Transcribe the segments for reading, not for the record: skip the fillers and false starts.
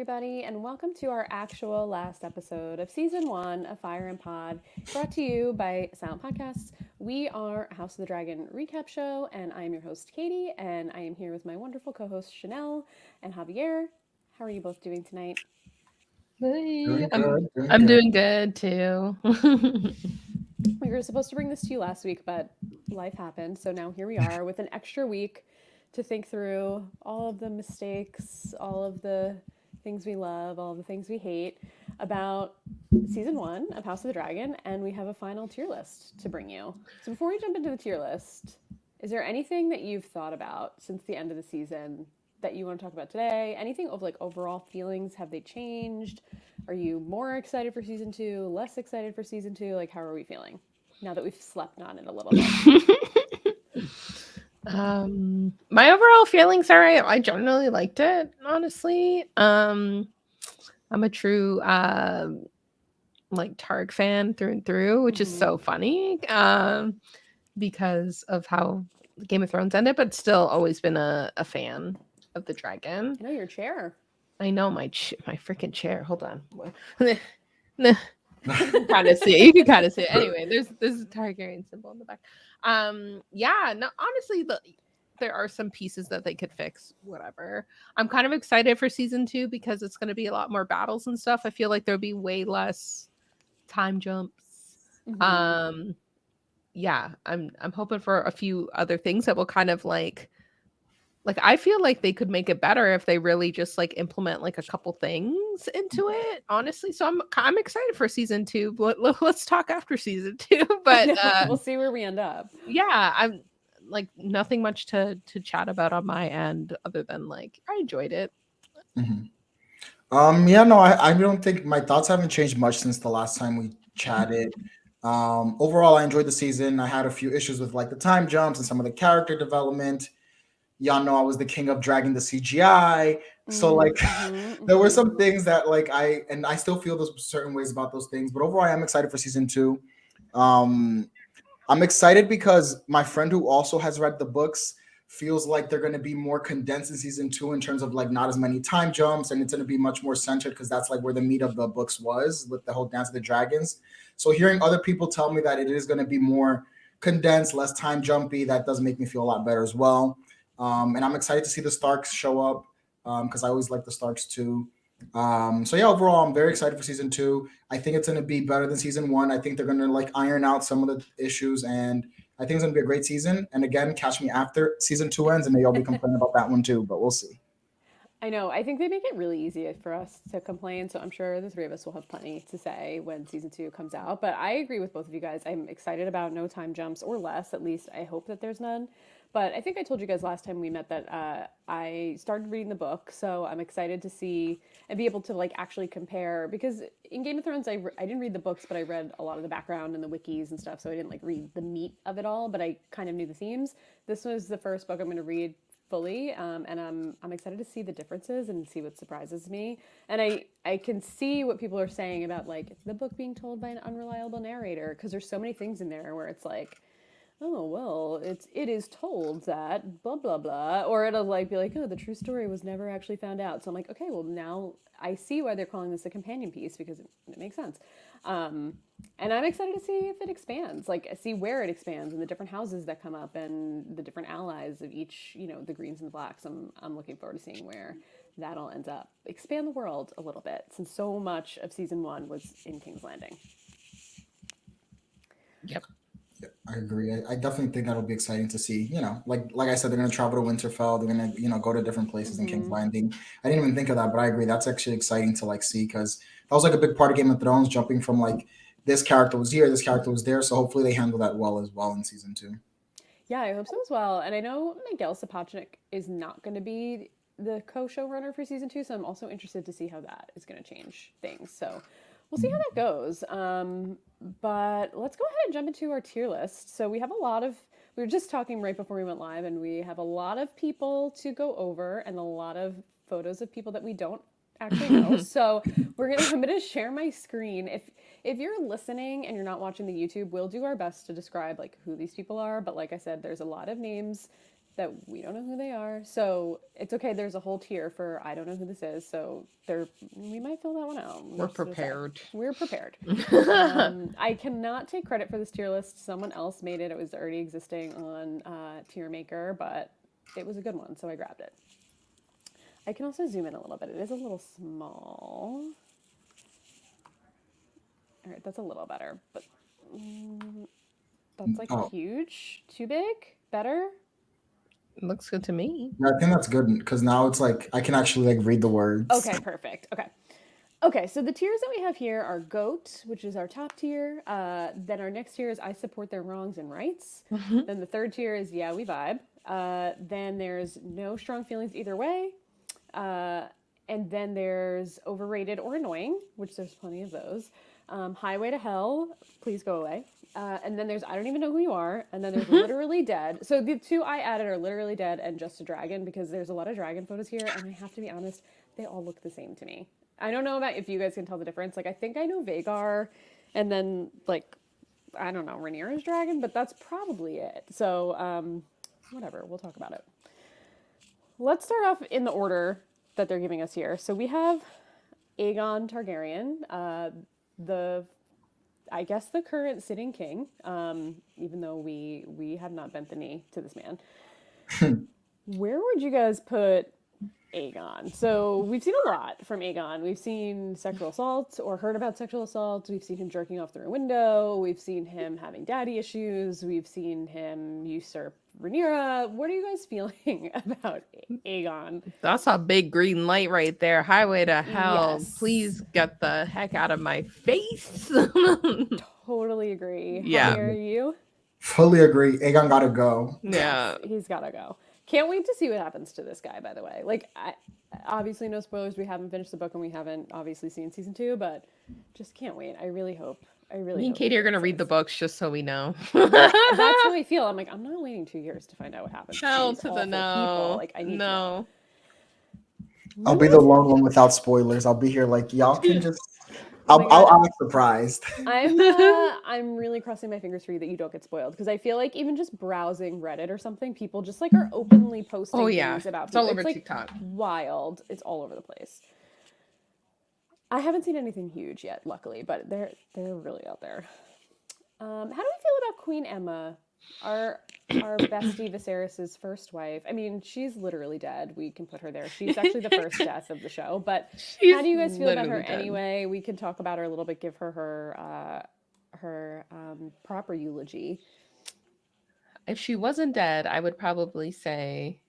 everybody, and welcome to our actual last episode of season one of Fire and Pod, brought to you by Silent Podcasts. We are a House of the Dragon recap show, and I am your host, Katie, and I am here with my wonderful co hosts, Chanelle and Javier. How are you both doing tonight? Hey, Doing I'm good, doing I'm good. doing good too. We were supposed to bring this to you last week, but life happened, so now here we are with an extra week to think through all of the mistakes, all of the things we love, all of the things we hate about season one of House of the Dragon, and we have a final tier list to bring you. So before we jump into the tier list, is there anything that you've thought about since the end of the season that you want to talk about today? Anything of like overall feelings? Have they changed? Are you more excited for season two? Less excited for season two? Like, how are we feeling now that we've slept on it a little bit? My overall feelings are I generally liked it, honestly. I'm a true like Targ fan through and through, which is Mm-hmm. so funny. Because of how Game of Thrones ended, but still always been a fan of the dragon. I know your chair. I know my freaking chair. Hold on. You can kind of see it. You can kind of see it. Anyway, there's a Targaryen symbol in the back. Yeah, no, honestly, there are some pieces that they could fix. Whatever. I'm kind of excited for season two because it's going to be a lot more battles and stuff. I feel like there'll be way less time jumps. Mm-hmm. Um, yeah, I'm hoping for a few other things that will kind of like I feel like they could make it better if they really just like implement like a couple things into it, honestly. So I'm excited for season two. But let's talk after season two. I But know. We'll see where we end up. yeah, I'm like nothing much to chat about on my end other than like I enjoyed it. Mhm. Yeah, no, I don't think my thoughts haven't changed much since the last time we chatted. Overall, I enjoyed the season. I had a few issues with like the time jumps and some of the character development. Y'all know I was the king of dragging the CGI. So like Mm-hmm. there were Mm-hmm. some things that like I still feel those certain ways about those things. But overall, I am excited for season two. Um, I'm excited because my friend who also has read the books feels like they're going to be more condensed in season two in terms of like not as many time jumps, and it's going to be much more centered because that's like where the meat of the books was with the whole Dance of the Dragons. So hearing other people tell me that it is going to be more condensed, less time jumpy, that does make me feel a lot better as well. And I'm excited to see the Starks show up because I always like the Starks too. So yeah, overall, I'm very excited for season two. I think it's going to be better than season one. I think they're going to like iron out some of the issues, and I think it's going to be a great season. And again, catch me after season two ends, and maybe I'll be complaining about that one too. But we'll see. I know. I think they make it really easy for us to complain. So I'm sure the three of us will have plenty to say when season two comes out. But I agree with both of you guys. I'm excited about no time jumps or less. At least I hope that there's none. But I think I told you guys last time we met that I started reading the book. So I'm excited to see and be able to like actually compare because in Game of Thrones I didn't read the books, but I read a lot of the background and the wikis and stuff. So I didn't like read the meat of it all, but I kind of knew the themes. This was the first book I'm going to read fully, and I'm excited to see the differences and see what surprises me. And I can see what people are saying about like the book being told by an unreliable narrator because there's so many things in there where it's like, oh well, it is told that blah blah blah, or it'll like be like, oh, the true story was never actually found out. So I'm like, okay, well now I see why they're calling this a companion piece because it makes sense. Um, and I'm excited to see if it expands, like see where it expands and the different houses that come up and the different allies of each, the greens and the blacks. I'm looking forward to seeing where that all ends up. Expand the world a little bit since so much of season one was in King's Landing. Yep. Yeah, I agree. I definitely think that'll be exciting to see. Like I said, they're going to travel to Winterfell. They're going to go to different places in King's Mm-hmm. Landing. I didn't even think of that, but I agree. That's actually exciting to like see because that was like a big part of Game of Thrones, jumping from like this character was here, this character was there. So hopefully they handle that well as well in season two. Yeah, I hope so as well. And I know Miguel Sapochnik is not going to be the co-showrunner for season two, so I'm also interested to see how that is going to change things. So we'll see how that goes. But let's go ahead and jump into our tier list. So we have a lot of. We were just talking right before we went live, and we have a lot of people to go over, and a lot of photos of people that we don't actually know. So I'm gonna share my screen. If you're listening and you're not watching the YouTube, we'll do our best to describe like who these people are. But like I said, there's a lot of names that we don't know who they are. So it's okay. There's a whole tier for I don't know who this is. So we might fill that one out. We're prepared. We're prepared. I cannot take credit for this tier list. Someone else made it. It was already existing on Tier Maker, but it was a good one, so I grabbed it. I can also zoom in a little bit. It is a little small. All right, that's a little better, but that's like huge. Too big? Better? It looks good to me. Yeah, I think that's good because now it's like I can actually like read the words. Okay, perfect. Okay, so the tiers that we have here are GOAT, which is our top tier. Then our next tier is I support their wrongs and rights. Then the third tier is Yeah, we vibe. Then there's no strong feelings either way. And then there's overrated or annoying, which there's plenty of those. Highway to Hell, please go away. And then there's I don't even know who you are. And then there's Literally Dead. So the two I added are Literally Dead and Just a Dragon because there's a lot of dragon photos here. And I have to be honest, they all look the same to me. I don't know about if you guys can tell the difference. Like, I think I know Vagar and then, like, I don't know, Rhaenyra's dragon, but that's probably it. So, whatever, we'll talk about it. Let's start off in the order that they're giving us here. So we have Aegon Targaryen, I guess the current sitting king, even though we have not bent the knee to this man. Where would you guys put Aegon? So we've seen a lot from Aegon. We've seen sexual assault or heard about sexual assault. We've seen him jerking off through a window. We've seen him having daddy issues. We've seen him usurp Rhaenyra. What are you guys feeling about Aegon? That's a big green light right there. Highway to Hell. Yes. Please get the heck out of my face. Totally agree. Yeah. Javier, you? Fully agree. Aegon gotta go. Yeah. He's gotta go. Can't wait to see what happens to this guy, by the way. Like, obviously no spoilers. We haven't finished the book and we haven't obviously seen season 2, but just can't wait. I really hope. Me and Katie are going to read the books just so we know. That's how I feel. I'm like, I'm not waiting 2 years to find out what happens. Hell these to the awful no. people. Like, I need to know. I'll be the lone one without spoilers. I'll be here like y'all can just. Oh my I'll act surprised. I'm really crossing my fingers for you that you don't get spoiled because I feel like even just browsing Reddit or something, people just like are openly posting things about. It's all over like TikTok. Wild. It's all over the place. I haven't seen anything huge yet, luckily, but they're really out there. How do we feel about Queen Emma, our bestie Viserys's first wife? I mean, she's literally dead. We can put her there. She's actually the first death of the show. But how do you guys feel about her anyway? We can talk about her a little bit. Give her proper eulogy. If she wasn't dead, I would probably say,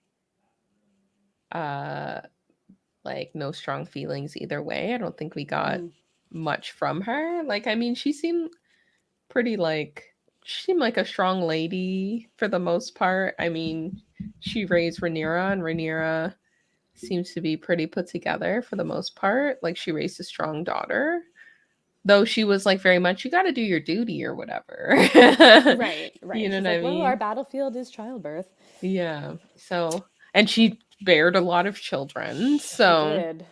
like, no strong feelings either way. I don't think we got much from her. Like, I mean, she seemed like a strong lady for the most part. I mean, she raised Rhaenyra, and Rhaenyra seems to be pretty put together for the most part. Like, she raised a strong daughter, though she was like very much, you got to do your duty or whatever. Right. You know She's what I like, mean? well, our battlefield is childbirth. Yeah. So, and she bared a lot of children. So, She did.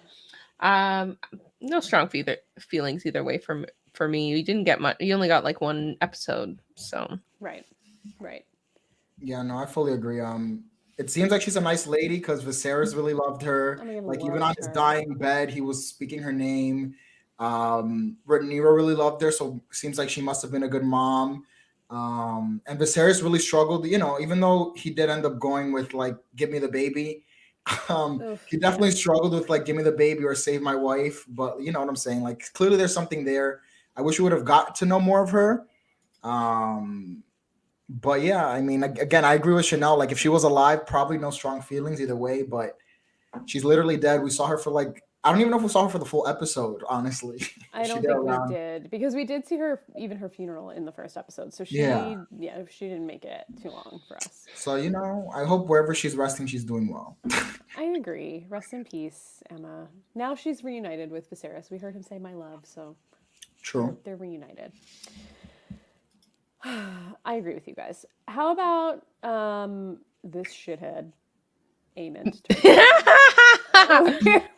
no strong feelings either way for me. You didn't get much. You only got like one episode. So Right. Yeah, no, I fully agree. It seems like she's a nice lady because Viserys really loved her. I mean, Like loved even on his her. dying bed, he was speaking her name. Rhaenyra really loved her, so seems like she must have been a good mom. And Viserys really struggled, you know, even though he did end up going with like "Give me the baby." He definitely struggled with like "Give me the baby" or "Save my wife." But you know what I'm saying? Like clearly there's something there. I wish we would have got to know more of her. But yeah, I mean, again, I agree with Chanelle. Like if she was alive, probably no strong feelings either way. But she's literally dead. We saw her for like, I don't even know if we saw her for the full episode, honestly. I don't think we did because we did see her, even her funeral in the first episode. So she didn't make it too long for us. So, you know, I hope wherever she's resting, she's doing well. I agree. Rest in peace, Emma. Now she's reunited with Viserys. We heard him say "my love," so True. they're reunited. I agree with you guys. How about this shithead, Aemond?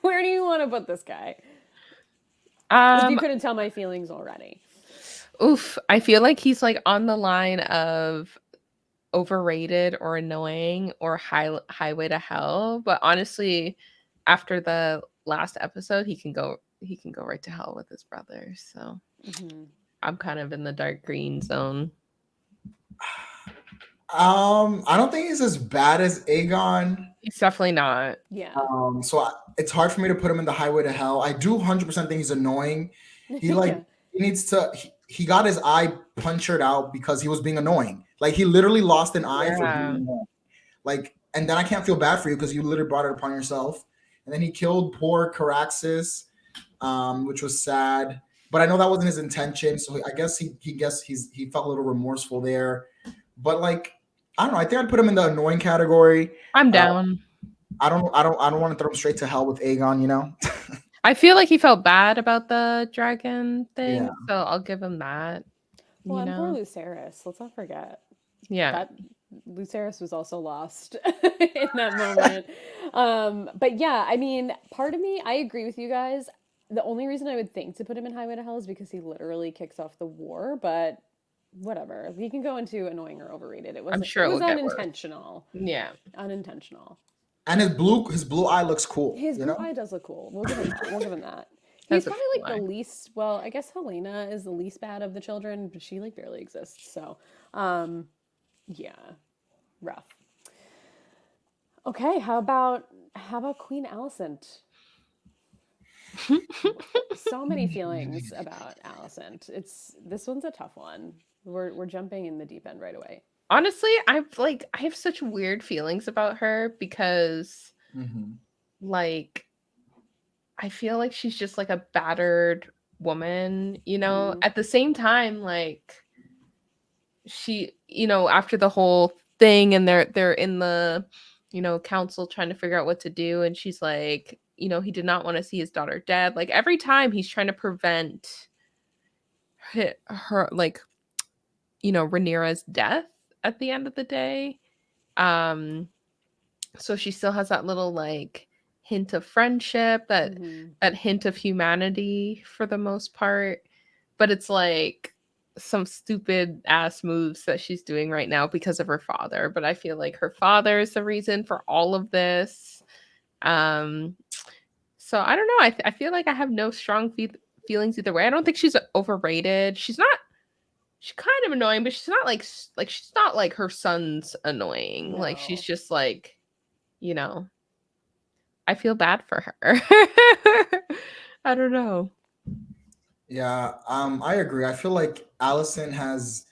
Where do you want to put this guy? If you couldn't tell my feelings already. Oof. I feel like he's like on the line of overrated or annoying or highway to hell. But honestly, after the last episode, he can go right to hell with his brother. So Mhm. I'm kind of in the dark green zone. I don't think he's as bad as Aegon. He's definitely not. Yeah. It's hard for me to put him in the highway to hell. I do 100% think he's annoying. He like Yeah. he needs to. He got his eye punctured out because he was being annoying. Like he literally lost an eye for being Yeah. annoying. Like, and then I can't feel bad for you because you literally brought it upon yourself. And then he killed poor Caraxes, which was sad. But I know that wasn't his intention, so I guess he felt a little remorseful there. But like, I don't know. I think I'd put him in the annoying category. I'm down. I don't want to throw him straight to hell with Aegon, you know? I feel like he felt bad about the dragon thing, Yeah. so I'll give him that. Well, You and poor know? Lucerys. Let's not forget Yeah. that Lucerys was also lost in that moment. But yeah, I mean, part of me, I agree with you guys. The only reason I would think to put him in Highway to Hell is because he literally kicks off the war, but whatever. He can go into annoying or overrated. It I'm was sure it was it'll get worse. unintentional. Yeah. Unintentional. And his blue eye looks cool. His you blue know? eye does look cool. We'll give him that. That's He's a probably cool like the eye. least, well, I guess Helena is the least bad of the children, but she like barely exists. So, yeah, rough. Okay, how about Queen Alicent? So many feelings about Alicent. This one's a tough one. We're jumping in the deep end right away. Honestly, I have such weird feelings about her because Mm-hmm. like I feel like she's just like a battered woman, you know? At the same time, like she, after the whole thing and they're in the, council trying to figure out what to do, and she's like, he did not want to see his daughter dead. Like every time he's trying to prevent her like, Rhaenyra's death at the end of the day. So she still has that little like hint of friendship, that hint of humanity for the most part, but it's like some stupid ass moves that she's doing right now because of her father. But I feel like her father is the reason for all of this. So I don't know. I feel like I have no strong feelings either way. I don't think she's overrated. She's kind of annoying, but she's not like she's not like her son's annoying. Like she's No. just like, I feel bad for her. I don't know. Yeah, I agree. I feel like Allison has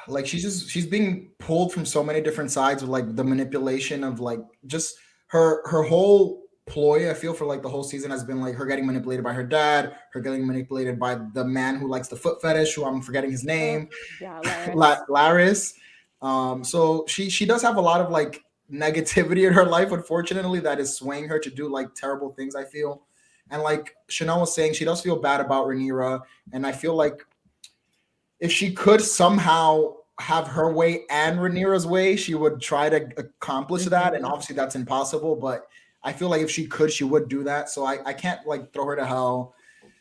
like she's being pulled from so many different sides with like the manipulation of like just her whole ploy. I feel for like the whole season has been like her getting manipulated by her dad, her getting manipulated by the man who likes the foot fetish, who I'm forgetting his name, Yeah, Laris. Laris. So she does have a lot of like negativity in her life, unfortunately, that is swaying her to do like terrible things, I feel. And like Chanelle was saying, she does feel bad about Rhaenyra, and I feel like if she could somehow have her way and Rhaenyra's way, she would try to accomplish that. And obviously that's impossible, but I feel like if she could, she would do that. So I can't like throw her to hell.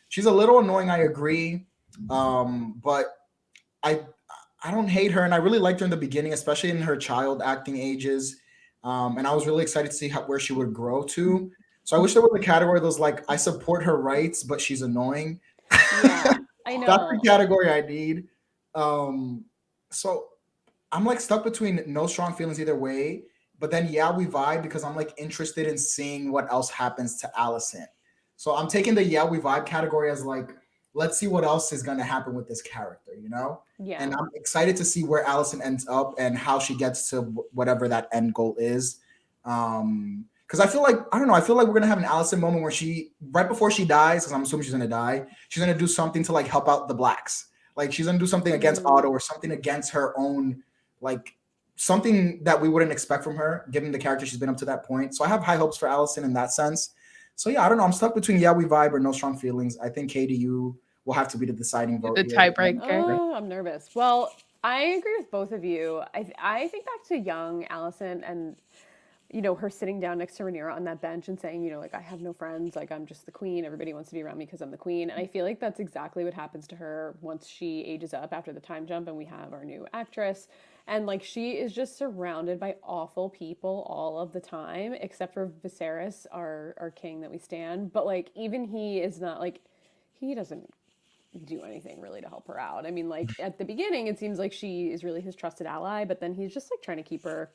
She's a little annoying, I agree. But I I don't hate her, and I really liked her in the beginning, especially in her child acting ages. And I was really excited to see where she would grow to. So I wish there was a category that was like, I support her rights, but she's annoying. Yeah, I That's the know. category I need. So I'm like stuck between no strong feelings either way, but then yeah, we vibe because I'm like interested in seeing what else happens to Allison. So I'm taking the yeah, we vibe category as like, let's see what else is going to happen with this character, you know? Yeah. And I'm excited to see where Allison ends up and how she gets to whatever that end goal is. Because I feel like, I don't know, I feel like we're gonna have an Allison moment where she, right before she dies, because I'm assuming she's gonna die, she's gonna do something to like help out the blacks. Like she's gonna do something against Otto or something against her own, like something that we wouldn't expect from her, given the character she's been up to that point. So I have high hopes for Allison in that sense. So yeah, I don't know. I'm stuck between yeah, we vibe or no strong feelings. I think Katie, you will have to be the deciding vote. The here. tiebreaker. Oh, I'm nervous. Well, I agree with both of you. I think back to young Allison, and you know, her sitting down next to Rhaenyra on that bench and saying, you know, like, I have no friends, like, I'm just the queen. Everybody wants to be around me because I'm the queen. And I feel like that's exactly what happens to her once she ages up after the time jump and we have our new actress. And, like, she is just surrounded by awful people all of the time, except for Viserys, our king that we stand. But, like, even he is not, like, he doesn't do anything really to help her out. I mean, like, at the beginning, it seems like she is really his trusted ally, but then he's just, like, trying to keep her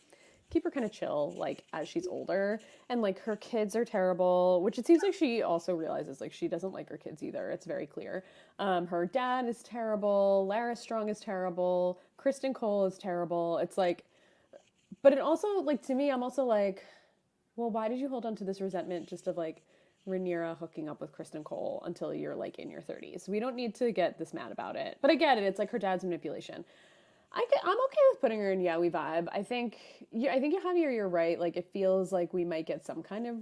kind of chill, like, as she's older. And, like, her kids are terrible, which it seems like she also realizes, like, she doesn't like her kids either. It's very clear. Her dad is terrible. Lara Strong is terrible. Kristen Cole is terrible. It's like, but it also, like, to me, I'm also like, well, why did you hold on to this resentment just of, like, Rhaenyra hooking up with Kristen Cole until you're, like, in your 30s? We don't need to get this mad about it. But I get it. It's like her dad's manipulation. I'm okay with putting her in Yowie vibe. I think Javier, you're right. Like, it feels like we might get some kind of,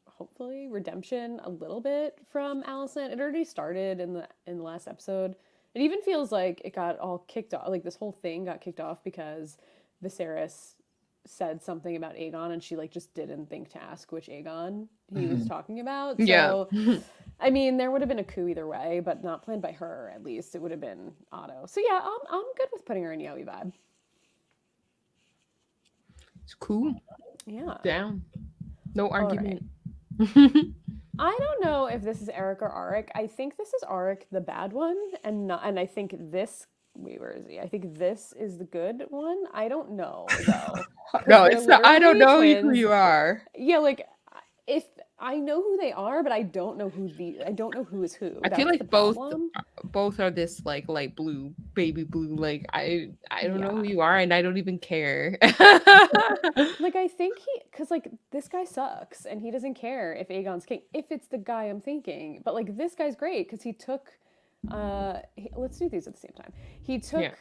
hopefully, redemption a little bit from Alicent. It already started in the last episode. It even feels like it got all kicked off. Like, this whole thing got kicked off because Viserys said something about Aegon, and she, like, just didn't think to ask which Aegon he was talking about. So, I mean, there would have been a coup either way, but not planned by her, at least. It would have been Otto. So yeah, I'm good with putting her in Yowie vibe. It's cool. Yeah. Down. No argument. Right. I don't know if this is Eric or Arik. I think this is Arik, the bad one, and I think this. Wait, where is he? I think this is the good one. I don't know though. No, it's not. I don't know twins. who you are. Yeah, like, if I know who they are, but I don't know who is who. I feel like both are this, like, light blue, baby blue. Like, I don't know who you are, and I don't even care. Like, I think because, like, this guy sucks, and he doesn't care if Aegon's king, if it's the guy I'm thinking. But, like, this guy's great because he took. Let's do these at the same time. He took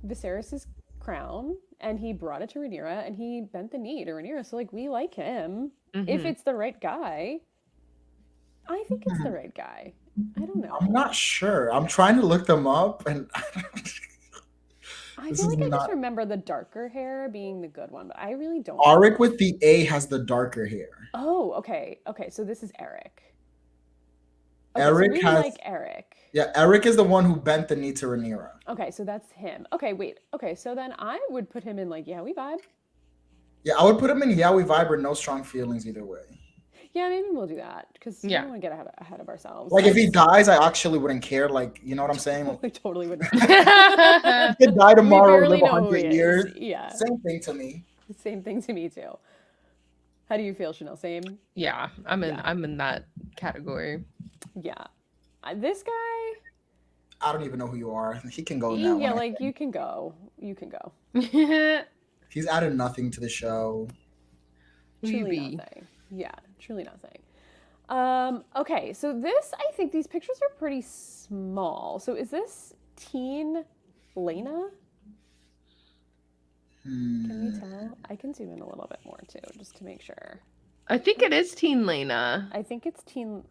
Viserys's crown and he brought it to Rhaenyra and he bent the knee to Rhaenyra. So, like, we like him. If it's the right guy, I think it's the right guy. I don't know. I'm not sure. I'm trying to look them up, and I feel like I just remember the darker hair being the good one, but I really don't. Arik with the A has the darker hair. Oh, okay. Okay, so this is Eric. Okay, Eric so has like Eric. Yeah, Eric is the one who bent the knee to Rhaenyra. Okay, so that's him. Okay, wait. Okay, so then I would put him in, like, Yowie vibe. Yeah, I would put him in Yowie vibe or no strong feelings either way. Yeah, maybe we'll do that because we don't want to get ahead of ourselves. Like, if he dies, I actually wouldn't care. Like, you know what I'm saying? Like, we totally wouldn't. He could die tomorrow, live 100 years. Yeah. Same thing to me. Same thing to me too. How do you feel, Chanelle? Same? Yeah, I'm in that category. Yeah. This guy, I don't even know who you are. He can go now. Yeah, like, you can go. You can go. He's added nothing to the show. Truly nothing. Yeah, truly nothing. Okay, so this, I think these pictures are pretty small. So is this teen Lena? Can you tell? I can zoom in a little bit more too, just to make sure. I think it is teen Lena. I think it's teen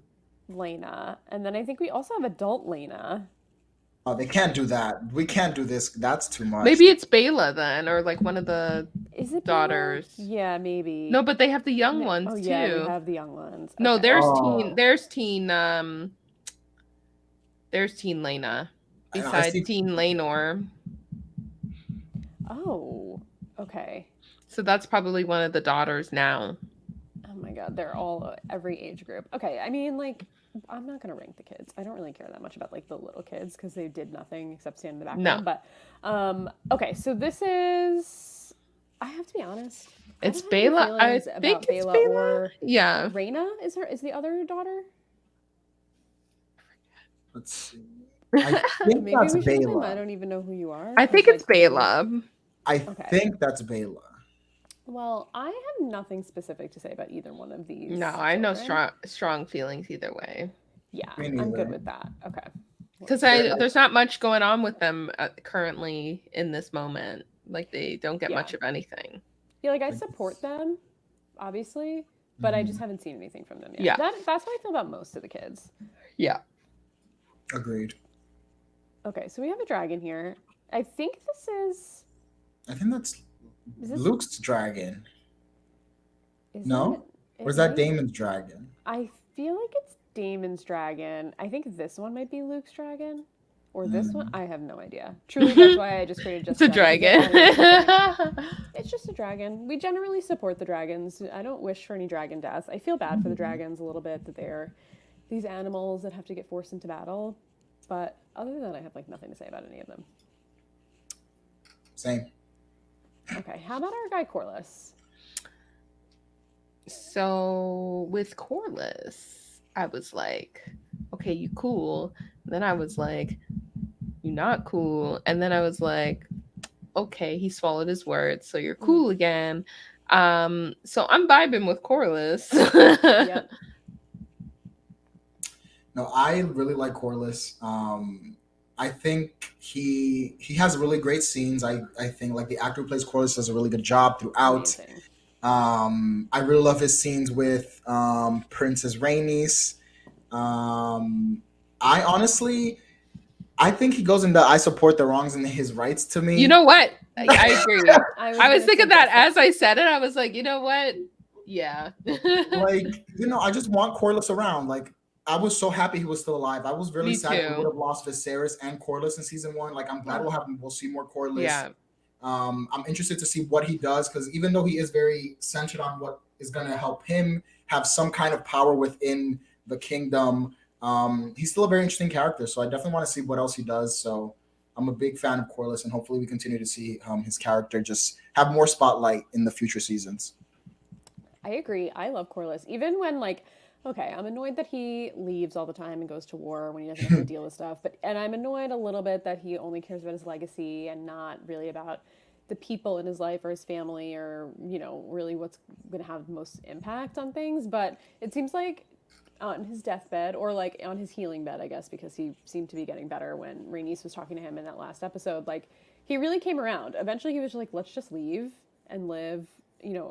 Lena. And then I think we also have adult Lena. Oh, they can't do that. We can't do this. That's too much. Maybe it's Bela then, or like one of the daughters. Bela? Yeah, maybe. No, but they have the young ones too. Yeah, we have the young ones. Okay. No, there's teen Lena besides teen Lenor. Oh, okay. So that's probably one of the daughters now. Oh my god, they're all every age group. Okay, I mean, like, I'm not gonna rank the kids. I don't really care that much about, like, the little kids because they did nothing except stand in the background. No. But okay, so this is. I have to be honest. It's Bela. I think it's Bela. Or yeah. Rhaena is the other daughter. Let's see. I think Maybe that's we should Bela. I don't even know who you are. I think it's Bela. I think that's Bela. Well, I have nothing specific to say about either one of these. No, I know strong feelings either way. Yeah, I'm good with that. Okay. Because there's not much going on with them currently in this moment. Like, they don't get much of anything. Yeah, like, I support them, obviously, but I just haven't seen anything from them yet. Yeah. That's how I feel about most of the kids. Yeah. Agreed. Okay, so we have a dragon here. I think this is... I think that's Luke's dragon. Is No? it? Or is It that may. Damon's dragon? I feel like it's Damon's dragon. I think this one might be Luke's dragon. Or this one? Mm. I have no idea. Truly, that's why I just created It's Just a Dragon. Because dragon. it always the same. It's just a dragon. We generally support the dragons. I don't wish for any dragon deaths. I feel bad for the dragons a little bit that they're these animals that have to get forced into battle. But other than that, I have like nothing to say about any of them. Same. Okay, how about our guy Corliss? So with Corliss, I was like, okay, you cool. Then I was like, you not cool. And then I was like, okay, he swallowed his words, so you're cool again. So I'm vibing with Corliss. Yep. No, I really like Corliss. I think he has really great scenes. I think like the actor who plays Corliss does a really good job throughout. Amazing. I really love his scenes with Princess Rhaenys. I honestly, I think he goes into I support the wrongs and his rights to me. You know what? I agree. I was gonna thinking that suggest as I said it, I was like, you know what? Yeah. Like, I just want Corliss around. Like, I was so happy he was still alive. I was really Me sad we too. would have lost Viserys and Corliss in season 1. Like, I'm glad we'll see more Corliss. Yeah. I'm interested to see what he does, because even though he is very centered on what is going to help him have some kind of power within the kingdom, he's still a very interesting character. So I definitely want to see what else he does. So I'm a big fan of Corliss, and hopefully we continue to see his character just have more spotlight in the future seasons. I agree. I love Corliss. Even when like, okay, I'm annoyed that he leaves all the time and goes to war when he doesn't have to deal with stuff. And I'm annoyed a little bit that he only cares about his legacy and not really about the people in his life or his family or, really what's going to have the most impact on things. But it seems like on his deathbed or like on his healing bed, I guess, because he seemed to be getting better when Rhaenys was talking to him in that last episode, like he really came around. Eventually he was like, let's just leave and live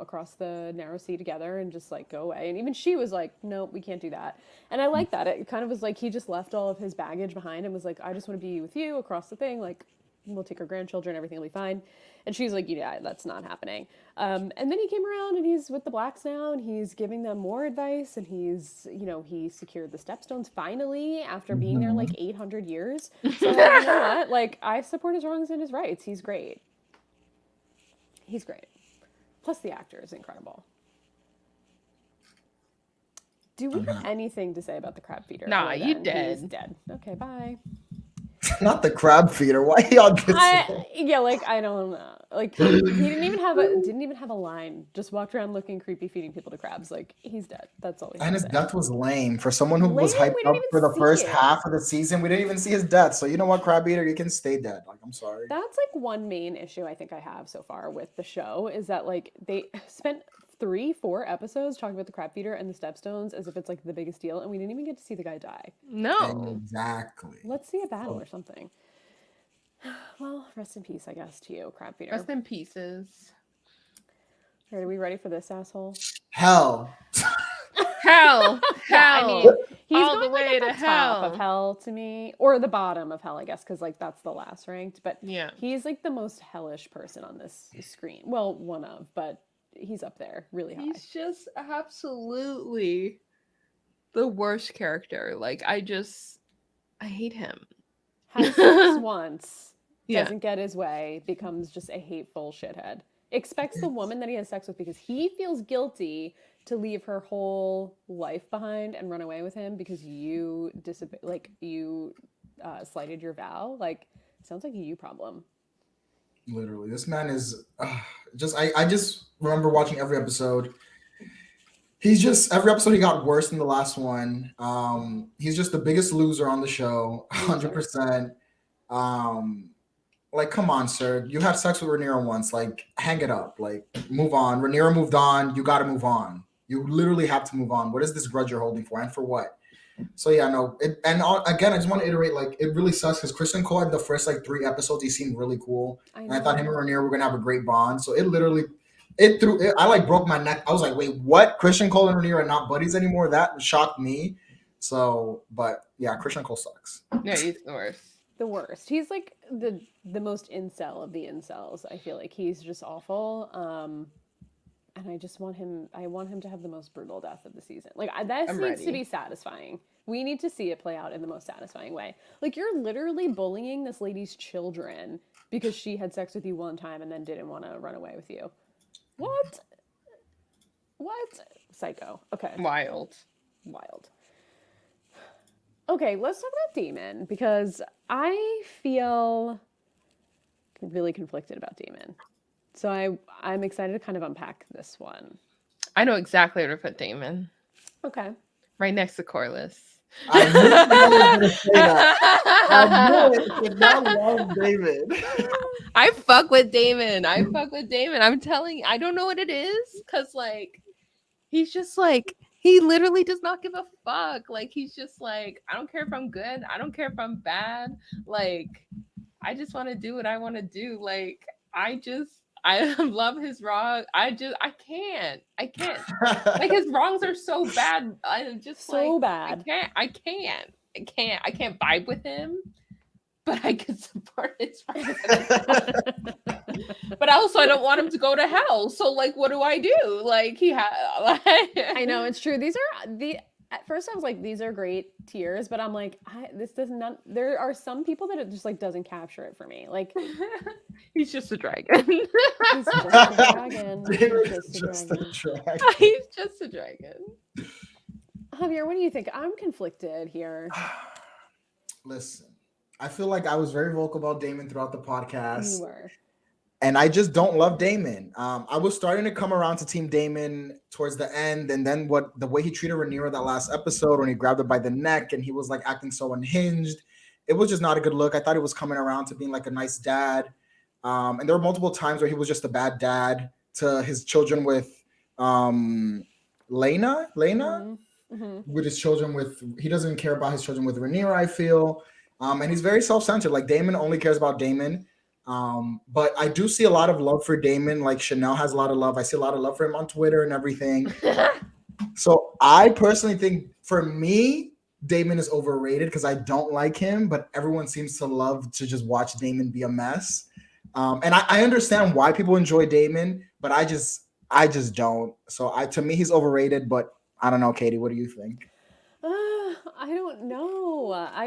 across the narrow sea together and just like go away. And even she was like, nope, we can't do that. And I like that. It kind of was like he just left all of his baggage behind and was like, I just want to be with you across the thing. Like, we'll take our grandchildren, everything will be fine. And she's like, yeah, that's not happening. And then he came around and he's with the Blacks now and he's giving them more advice and he's, he secured the Stepstones finally after being there like 800 years. So you know what? Like, I support his wrongs and his rights. He's great. He's great. Plus, the actor is incredible. Do we have anything to say about the crab feeder? Nah, you dead. He's dead. Okay, bye. Not the crab feeder. Why y'all get yeah, like I don't know. Like he didn't even have a line. Just walked around looking creepy, feeding people to crabs. Like he's dead. That's all. And his death was lame for someone who was Lame? hyped We up didn't for the even first see it. half of the season. We didn't even see his death. So you know what, crab eater, you can stay dead. Like, I'm sorry. That's like one main issue I think I have so far with the show is that like they spent 3-4 episodes talking about the crab feeder and the Stepstones as if it's like the biggest deal, and we didn't even get to see the guy die. No. Exactly. Let's see a battle or something. Well, rest in peace, I guess, to you, crab feeder. Rest in pieces. All right, are we ready for this asshole? Hell. Hell. Yeah, I mean, he's all going the way like at to the top hell. of hell to me, or the bottom of hell, I guess, because like that's the last ranked. But Yeah. he's like the most hellish person on this screen. Well, one of, but he's up there, really high. He's just absolutely the worst character. Like I hate him. Has sex once, Yeah. doesn't get his way, becomes just a hateful shithead. Expects the woman that he has sex with because he feels guilty to leave her whole life behind and run away with him because you slighted your vow. Like, sounds like a you problem. Literally, this man is I just remember watching every episode. He's just every episode he got worse than the last one. He's just the biggest loser on the show, 100%. Like, come on, sir. You had sex with Rhaenyra once. Like, hang it up. Like, move on. Rhaenyra moved on. You got to move on. You literally have to move on. What is this grudge you're holding for, and for what? So yeah, no. Again, I just want to iterate. Like, it really sucks because Kristen Cole had the first like 3 episodes. He seemed really cool, and I thought him and Rhaenyra were gonna have a great bond. So it literally, I like broke my neck. I was like, wait, what? Christian Cole and Rhaenyra are not buddies anymore? That shocked me. So, but yeah, Christian Cole sucks. Yeah, he's the worst. The worst. He's like the most incel of the incels. I feel like he's just awful. and I just want him. I want him to have the most brutal death of the season. Like this I'm needs to ready. be satisfying. We need to see it play out in the most satisfying way. Like you're literally bullying this lady's children because she had sex with you one time and then didn't want to run away with you. What? What? Psycho. Okay. Wild. Wild. Okay, let's talk about Damon because I feel really conflicted about Damon. So I'm excited to kind of unpack this one. I know exactly where to put Damon. Okay. Right next to Corliss. I knew you were gonna say that. I knew it. Did not love David. I fuck with Damon. I'm telling you, I don't know what it is. Cause like he's just like he literally does not give a fuck. Like he's just like, I don't care if I'm good. I don't care if I'm bad. Like I just want to do what I want to do. Like I love his wrong. I can't. Like his wrongs are so bad. I just So like bad. I can't vibe with him, but I can support his wrongs. But also I don't want him to go to hell. So like what do I do? Like I know it's true. These are the at first I was like, these are great tiers, but I'm like, this does not. There are some people that it just like doesn't capture it for me. Like he's just a dragon. he's just a dragon. David's just a dragon. He's just a dragon. Javier, what do you think? I'm conflicted here. Listen, I feel like I was very vocal about Damon throughout the podcast. You were. And I just don't love Damon. I was starting to come around to Team Damon towards the end, and then the way he treated Rhaenyra that last episode when he grabbed her by the neck and he was like acting so unhinged, it was just not a good look. I thought he was coming around to being like a nice dad, and there were multiple times where he was just a bad dad to his children with Lena, Mm-hmm. with his children with he doesn't care about his children with Rhaenyra, I feel, and he's very self-centered. Like Damon only cares about Damon. But I do see a lot of love for Damon. Like Chanelle has a lot of love. I see a lot of love for him on Twitter and everything. So I personally think for me, Damon is overrated because I don't like him, but everyone seems to love to just watch Damon be a mess. And I understand why people enjoy Damon, but I just don't. So to me, he's overrated, but I don't know, Katie, what do you think? I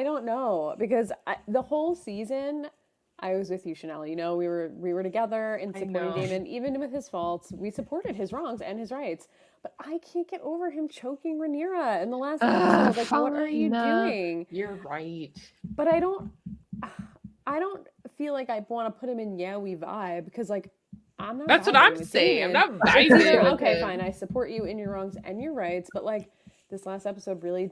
don't know because the whole season I was with you, Chanelle. You know, we were together in supporting Damon, even with his faults. We supported his wrongs and his rights. But I can't get over him choking Rhaenyra in the last episode. Like, what are you doing? You're right. But I don't feel like I want to put him in we vibe because like I'm not. That's what I'm saying. I'm not vibing. Okay, fine. I support you in your wrongs and your rights, but like this last episode really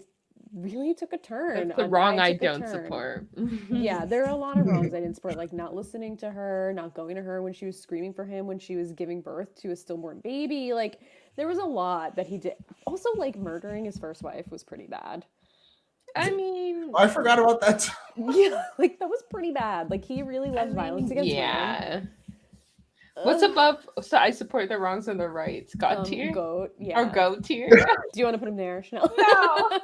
took a turn. That's the wrong I don't support. Yeah, there are a lot of wrongs I didn't support, like not listening to her, not going to her when she was screaming for him when she was giving birth to a stillborn baby. Like there was a lot that he did. Also, like murdering his first wife was pretty bad. I mean, I forgot about that too. Yeah, like that was pretty bad. Like he really loves violence against women. Yeah. What's above? So I support the wrongs and the rights. God tier? Goat, yeah. Or goat tier? Do you want to put him there, Chanelle? No.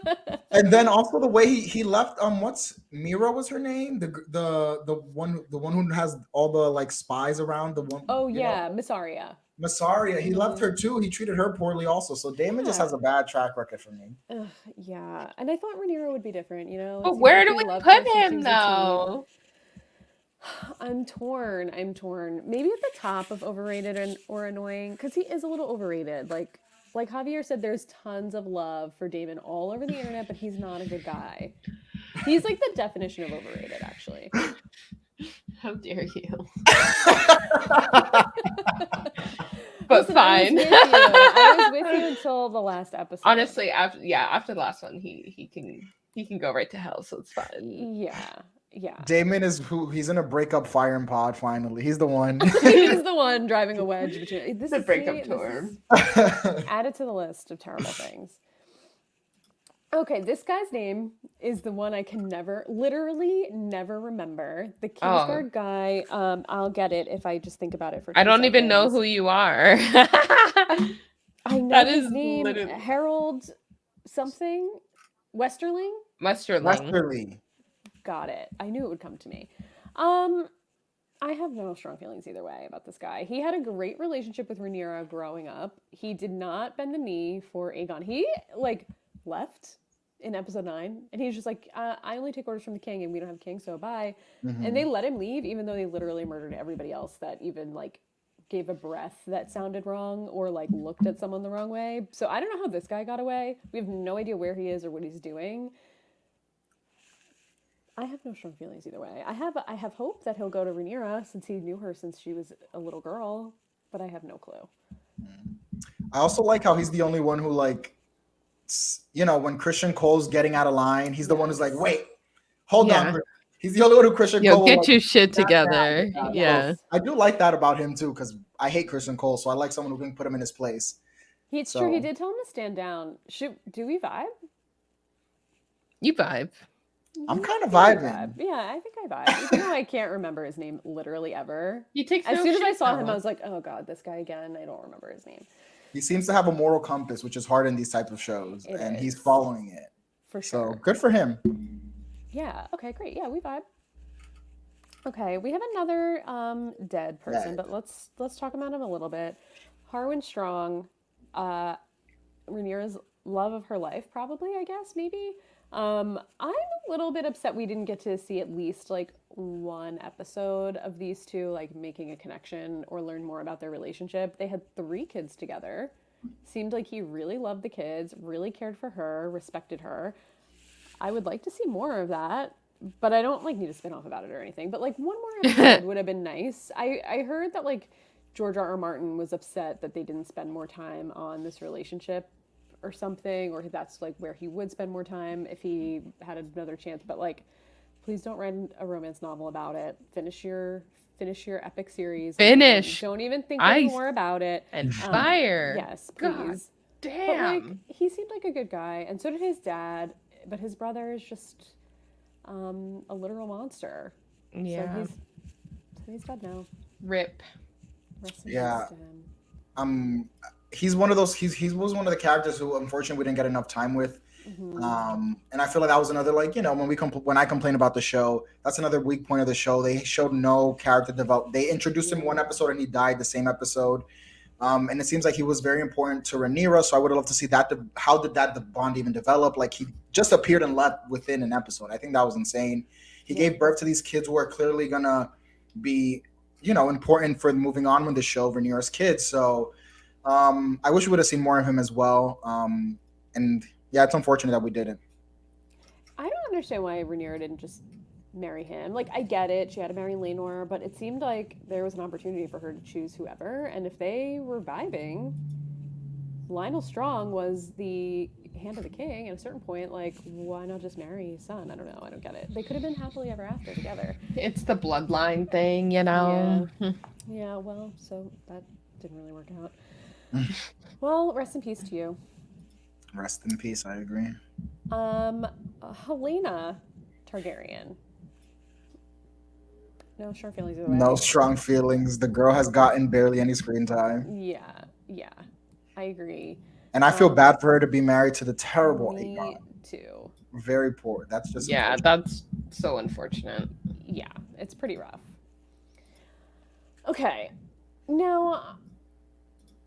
And then also the way he left what's Mira was her name? The one who has all the like spies around, the one. Oh yeah, Miss Arya. Massaria, he left her too. He treated her poorly also. So Damon just has a bad track record for me. Yeah. And I thought Rhaenyra would be different, you know? But where do we put him though? I'm torn. Maybe at the top of overrated or annoying, because he is a little overrated. Like Javier said, there's tons of love for Damon all over the internet, but he's not a good guy. He's like the definition of overrated, actually. How dare you? But listen, fine. I was with you until the last episode. Honestly, after the last one, he can go right to hell, so it's fine. Yeah. Damon he's in a breakup firing pod finally. He's the one. He's the one driving a wedge between this is a breakup tour. Added to the list of terrible things. Okay, this guy's name is the one I can literally never remember. The Kingsguard guy. I'll get it if I just think about it for 2 I don't seconds. even know who you are. I know that his is name. literally... Harold something? Westerling? Westerly. Got it. I knew it would come to me. I I have no strong feelings either way about this guy. He had a great relationship with Rhaenyra growing up. He did not bend the knee for Aegon. He like left in episode 9, and he's just like, I only take orders from the king, and we don't have a king, so bye. And they let him leave, even though they literally murdered everybody else that even like gave a breath that sounded wrong or like looked at someone the wrong way. So I don't know how this guy got away. We have no idea where he is or what he's doing. I have no strong feelings either way. I have hope that he'll go to Rhaenyra since he knew her since she was a little girl, but I have no clue. I also like how he's the only one who like, you know, when Christian Cole's getting out of line, he's the one who's like, wait, hold on. He's the only one who Christian Cole. Get like, your shit together. Yeah. I do like that about him too, because I hate Christian Cole, so I like someone who can put him in his place. It's true. He did tell him to stand down. Do we vibe? You vibe. I'm kind of vibing. Yeah, I think I vibe. Even though I can't remember his name literally ever. He takes as no soon as shit, I saw him, Ella. I was like, oh god, this guy again. I don't remember his name. He seems to have a moral compass, which is hard in these types of shows, and he's following it. For sure. So good for him. Yeah. Okay. Great. Yeah, we vibe. Okay, we have another dead person, but let's talk about him a little bit. Harwin Strong, Rhaenyra's love of her life, probably. I guess maybe. I'm a little bit upset we didn't get to see at least like one episode of these two like making a connection or learn more about their relationship. They had 3 kids together. Seemed like he really loved the kids, really cared for her, respected her. I would like to see more of that, but I don't like need a spin-off about it or anything. But like one more episode would have been nice. I heard that like George R.R. Martin was upset that they didn't spend more time on this relationship or something, or that's like where he would spend more time if he had another chance. But like, please don't write a romance novel about it. Finish your epic series. Don't even think anymore about it. And fire. Yes, please. God damn. But like, he seemed like a good guy, and so did his dad. But his brother is just a literal monster. Yeah. So he's dead now. Rip. Rest in peace to him. He's one of those. He was one of the characters who, unfortunately, we didn't get enough time with. And I feel like that was another, like, you know, when I complain about the show, that's another weak point of the show. They showed no character development. They introduced him one episode and he died the same episode. And it seems like he was very important to Rhaenyra. So I would have loved to see that. How did that bond even develop? Like, he just appeared and left within an episode. I think that was insane. He gave birth to these kids who are clearly gonna be, you know, important for moving on with the show, Rhaenyra's kids. So I wish we would have seen more of him as well. And yeah, it's unfortunate that we didn't. I don't understand why Rhaenyra didn't just marry him. Like, I get it, she had to marry Laenor, but it seemed like there was an opportunity for her to choose whoever, and if they were vibing, Lionel Strong was the hand of the king at a certain point. Like, why not just marry his son? I don't know, I don't get it. They could have been happily ever after together. It's the bloodline thing, you know. Yeah, well, so that didn't really work out. Well, rest in peace to you. Rest in peace, I agree. Helena Targaryen. No strong feelings either way. No strong feelings. The girl has gotten barely any screen time. Yeah. I agree. And I feel bad for her to be married to the terrible Me Aegon. too. Very poor. That's just that's so unfortunate. Yeah, it's pretty rough. Okay. Now,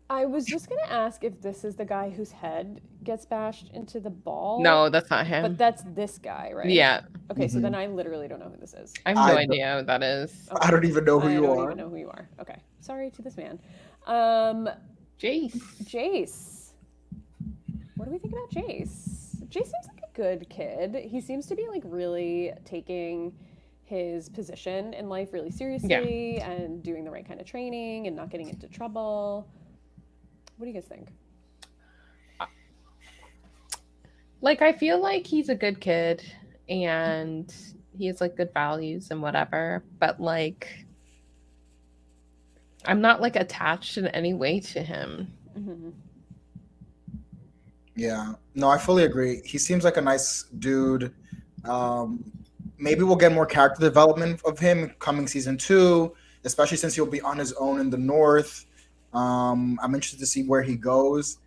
I was just going to ask if this is the guy whose head gets bashed into the ball. No, that's not him. But that's this guy, right? Yeah. Okay, so then I literally don't know who this is. I have no idea who that is. I don't even know who you are. I don't even know who you are. Okay. Sorry to this man. Jace. What do we think about Jace? Jace seems like a good kid. He seems to be like really taking his position in life really seriously and doing the right kind of training and not getting into trouble. What do you guys think? Like, I feel like he's a good kid and he has like good values and whatever, but like, I'm not like attached in any way to him. Mm-hmm. Yeah, no, I fully agree. He seems like a nice dude. Maybe we'll get more character development of him coming season 2, especially since he'll be on his own in the North. I'm interested to see where he goes.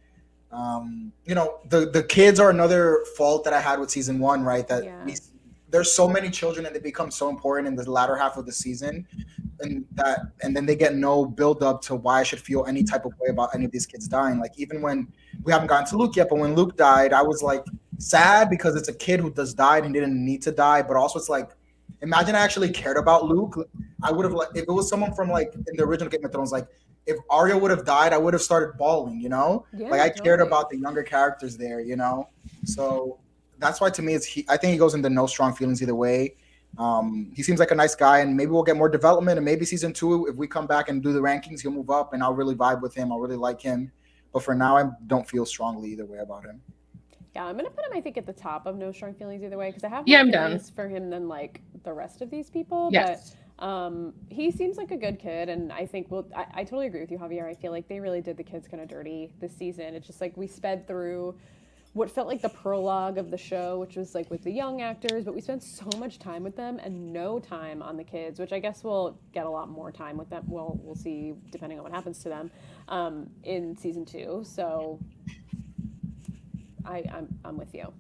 You know, the kids are another fault that I had with season 1, right? That there's so many children and they become so important in the latter half of the season. and then they get no build up to why I should feel any type of way about any of these kids dying. Like even when we haven't gotten to Luke yet, but when Luke died, I was like sad because it's a kid who just died and didn't need to die. But also it's like, imagine I actually cared about Luke. I would have like if it was someone from like in the original Game of Thrones, like if Arya would have died, I would have started bawling, you know? Yeah, Like I cared totally. about the younger characters there, you know? So that's why to me I think he goes into no strong feelings either way. He seems like a nice guy, and maybe we'll get more development. And maybe season 2, if we come back and do the rankings, he'll move up, and I'll really vibe with him. I'll really like him. But for now, I don't feel strongly either way about him. Yeah, I'm gonna put him, I think, at the top of no strong feelings either way because I have Yeah, more I'm done. feelings for him than like the rest of these people. Yes. But he seems like a good kid, and I think I totally agree with you, Javier. I feel like they really did the kids kind of dirty this season. It's just like we sped through what felt like the prologue of the show, which was like with the young actors, but we spent so much time with them and no time on the kids, which I guess we'll get a lot more time with them. We'll see depending on what happens to them in season 2. So I'm with you.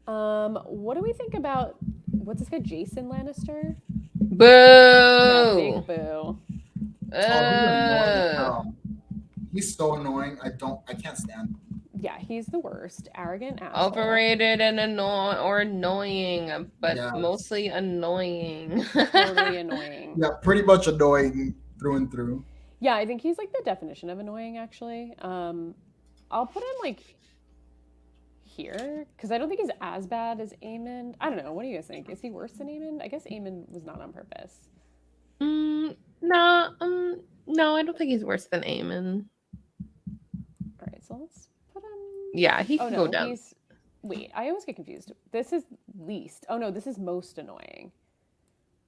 What do we think about what's this guy, Jason Lannister? Yeah, Boo. big boo. He's so annoying. I can't stand him. Yeah, he's the worst. Arrogant asshole. Overrated and annoying, but Yes. mostly annoying. Totally annoying. Yeah, pretty much annoying through and through. Yeah, I think he's like the definition of annoying, actually. I'll put him like here because I don't think he's as bad as Aemond. I don't know. What do you guys think? Is he worse than Aemond? I guess Aemond was not on purpose. No, I don't think he's worse than Aemon. All right, so let's put him. Yeah, he Oh can no, go down. Wait, I always get confused. This is least. Oh no, this is most annoying.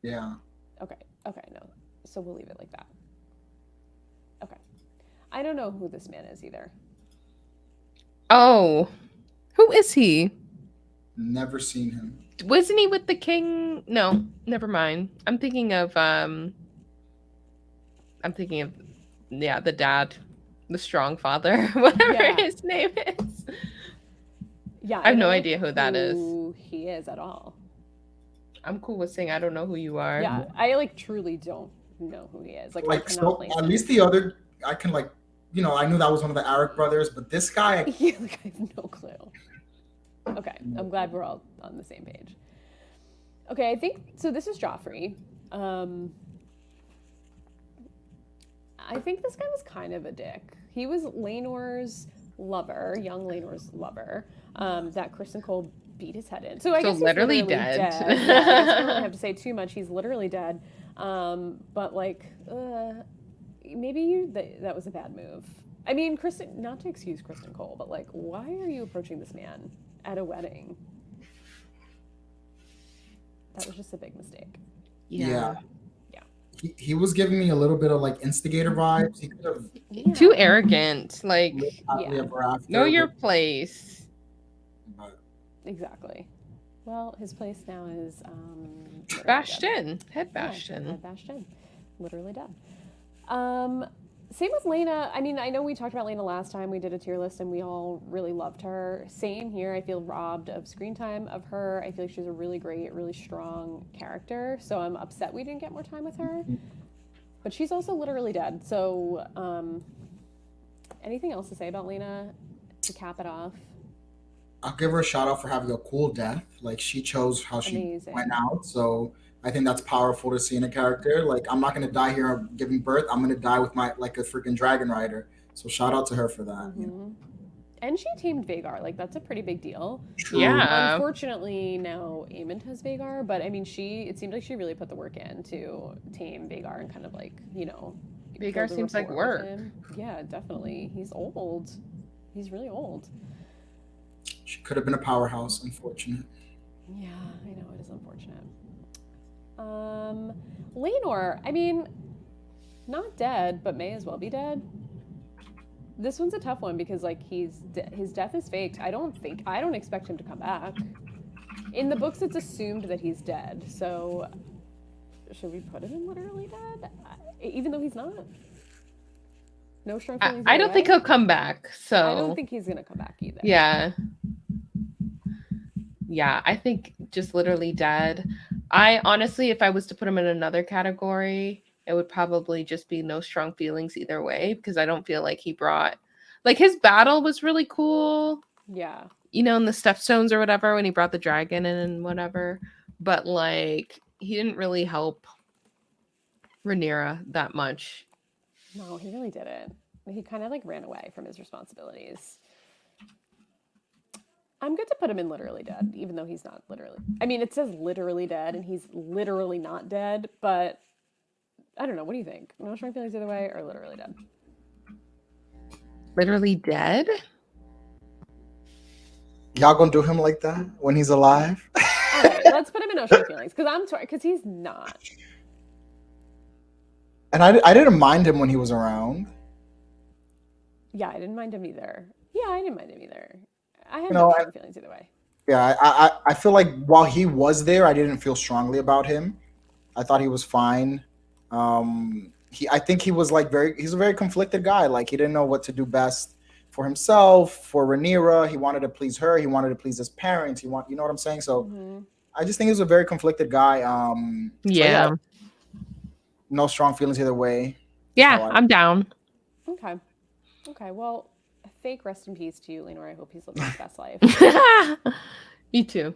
Yeah. Okay, no. So we'll leave it like that. Okay. I don't know who this man is either. Oh, who is he? Never seen him. Wasn't he with the king? No, never mind. I'm thinking of the dad, the strong father, whatever Yeah. his name is. Yeah, I have no don't know idea who that is. Who he is at all. I'm cool with saying I don't know who you are. Yeah, I like truly don't know who he is. Like I Like cannot so, place at him. least the other, I can like, you know, I knew that was one of the Arik brothers, but this guy, Yeah, like, I have no clue. Okay, I'm glad we're all on the same page. Okay, I think so. This is Joffrey. I think this guy was kind of a dick. He was Laenor's lover, young Laenor's lover. That Kristen Cole beat his head in. So I guess he's literally dead. dead. Yeah, I guess I don't really have to say too much. He's literally dead. But like, maybe that was a bad move. I mean, Kristen, not to excuse Kristen Cole, but like, why are you approaching this man at a wedding? That was just a big mistake. yeah. He was giving me a little bit of like instigator vibes. He could have Yeah. Too arrogant. Like, lived happily Yeah. ever after, know your place. but Exactly. Well, his place now is literally Bashed dead. in. Head bashed Yeah, in. head bashed in. Literally dead. Same with Lena. I mean, I know we talked about Lena last time. We did a tier list and we all really loved her. Same here. I feel robbed of screen time of her. I feel like she's a really great, really strong character. So I'm upset we didn't get more time with her. But she's also literally dead. So anything else to say about Lena to cap it off? I'll give her a shout out for having a cool death. Like she chose how she Amazing. went out. So I think that's powerful to see in a character. Like I'm not gonna die here giving birth. I'm gonna die with my like a freaking dragon rider. So shout out to her for that. You know? Mhm. And she tamed Vhagar. Like that's a pretty big deal. True. Yeah. Unfortunately, now Aemond has Vhagar, but I mean, it seemed like she really put the work in to tame Vhagar and kind of like, you know, Vhagar build a seems like rapport with work. him. Yeah, definitely. He's old. He's really old. She could have been a powerhouse. Unfortunate. Yeah, I know it is unfortunate. Laenor, I mean, not dead, but may as well be dead. This one's a tough one because like his death is faked. I don't expect him to come back. In the books, it's assumed that he's dead. So, should we put him in literally dead, even though he's not? No strong feelings. I either don't think way? he'll come back. So I don't think he's gonna come back either. yeah. Yeah, I think just literally dead. I honestly, if I was to put him in another category, it would probably just be no strong feelings either way, because I don't feel like he brought, like, his battle was really cool, Yeah. you know, in the Stepstones or whatever, when he brought the dragon in and whatever. But like, he didn't really help Rhaenyra that much. No, he really didn't. He kind of like ran away from his responsibilities. I'm good to put him in literally dead, even though he's not literally. I mean, it says literally dead, and he's literally not dead, but I don't know. What do you think? No strong feelings either way, or literally dead? Literally dead? Y'all gonna do him like that when he's alive? All right, let's put him in no strong feelings, because I'm sorry, because he's not. And I didn't mind him when he was around. Yeah, I didn't mind him either. Yeah, I didn't mind him either. I had You no know, strong feelings either way. Yeah, I feel like while he was there, I didn't feel strongly about him. I thought he was fine. I think he was like he's a very conflicted guy. Like he didn't know what to do best for himself, for Rhaenyra. He wanted to please her. He wanted to please his parents. You know what I'm saying? So I just think he was a very conflicted guy. Yeah. So no strong feelings either way. Yeah, I'm down. Okay. Okay, well, fake rest in peace to you, Lenore. I hope he's living his best life. Me too.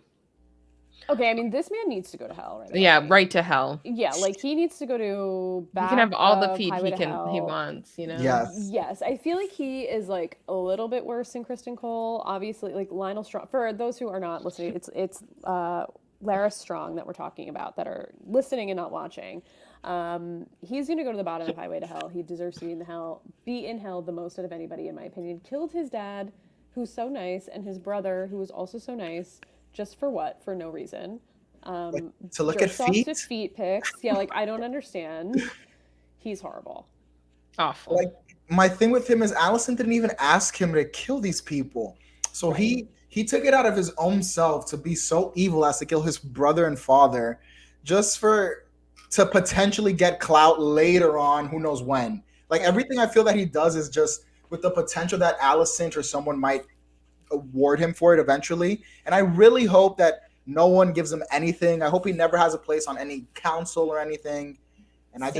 Okay, I mean, this man needs to go to hell, right? Yeah, right to hell. Yeah, like he needs to go to he can have all the feet Highway he wants, you know. Yes, I feel like he is like a little bit worse than Kristen Cole. Obviously, like Lionel Strong. For those who are not listening, it's Lara Strong that we're talking about that are listening and not watching. He's going to go to the bottom of Highway to Hell. He deserves to be in hell the most out of anybody, in my opinion. Killed his dad, who's so nice, and his brother, who was also so nice. Just for what? For no reason. like, to look at feet. Feet pics. Yeah, like I don't understand. He's horrible. Awful. Like my thing with him is Allison didn't even ask him to kill these people. So right. he took it out of his own self to be so evil as to kill his brother and father just to potentially get clout later on, who knows when. Like everything I feel that he does is just with the potential that Allison or someone might award him for it eventually. And I really hope that no one gives him anything. I hope he never has a place on any council or anything. And I'm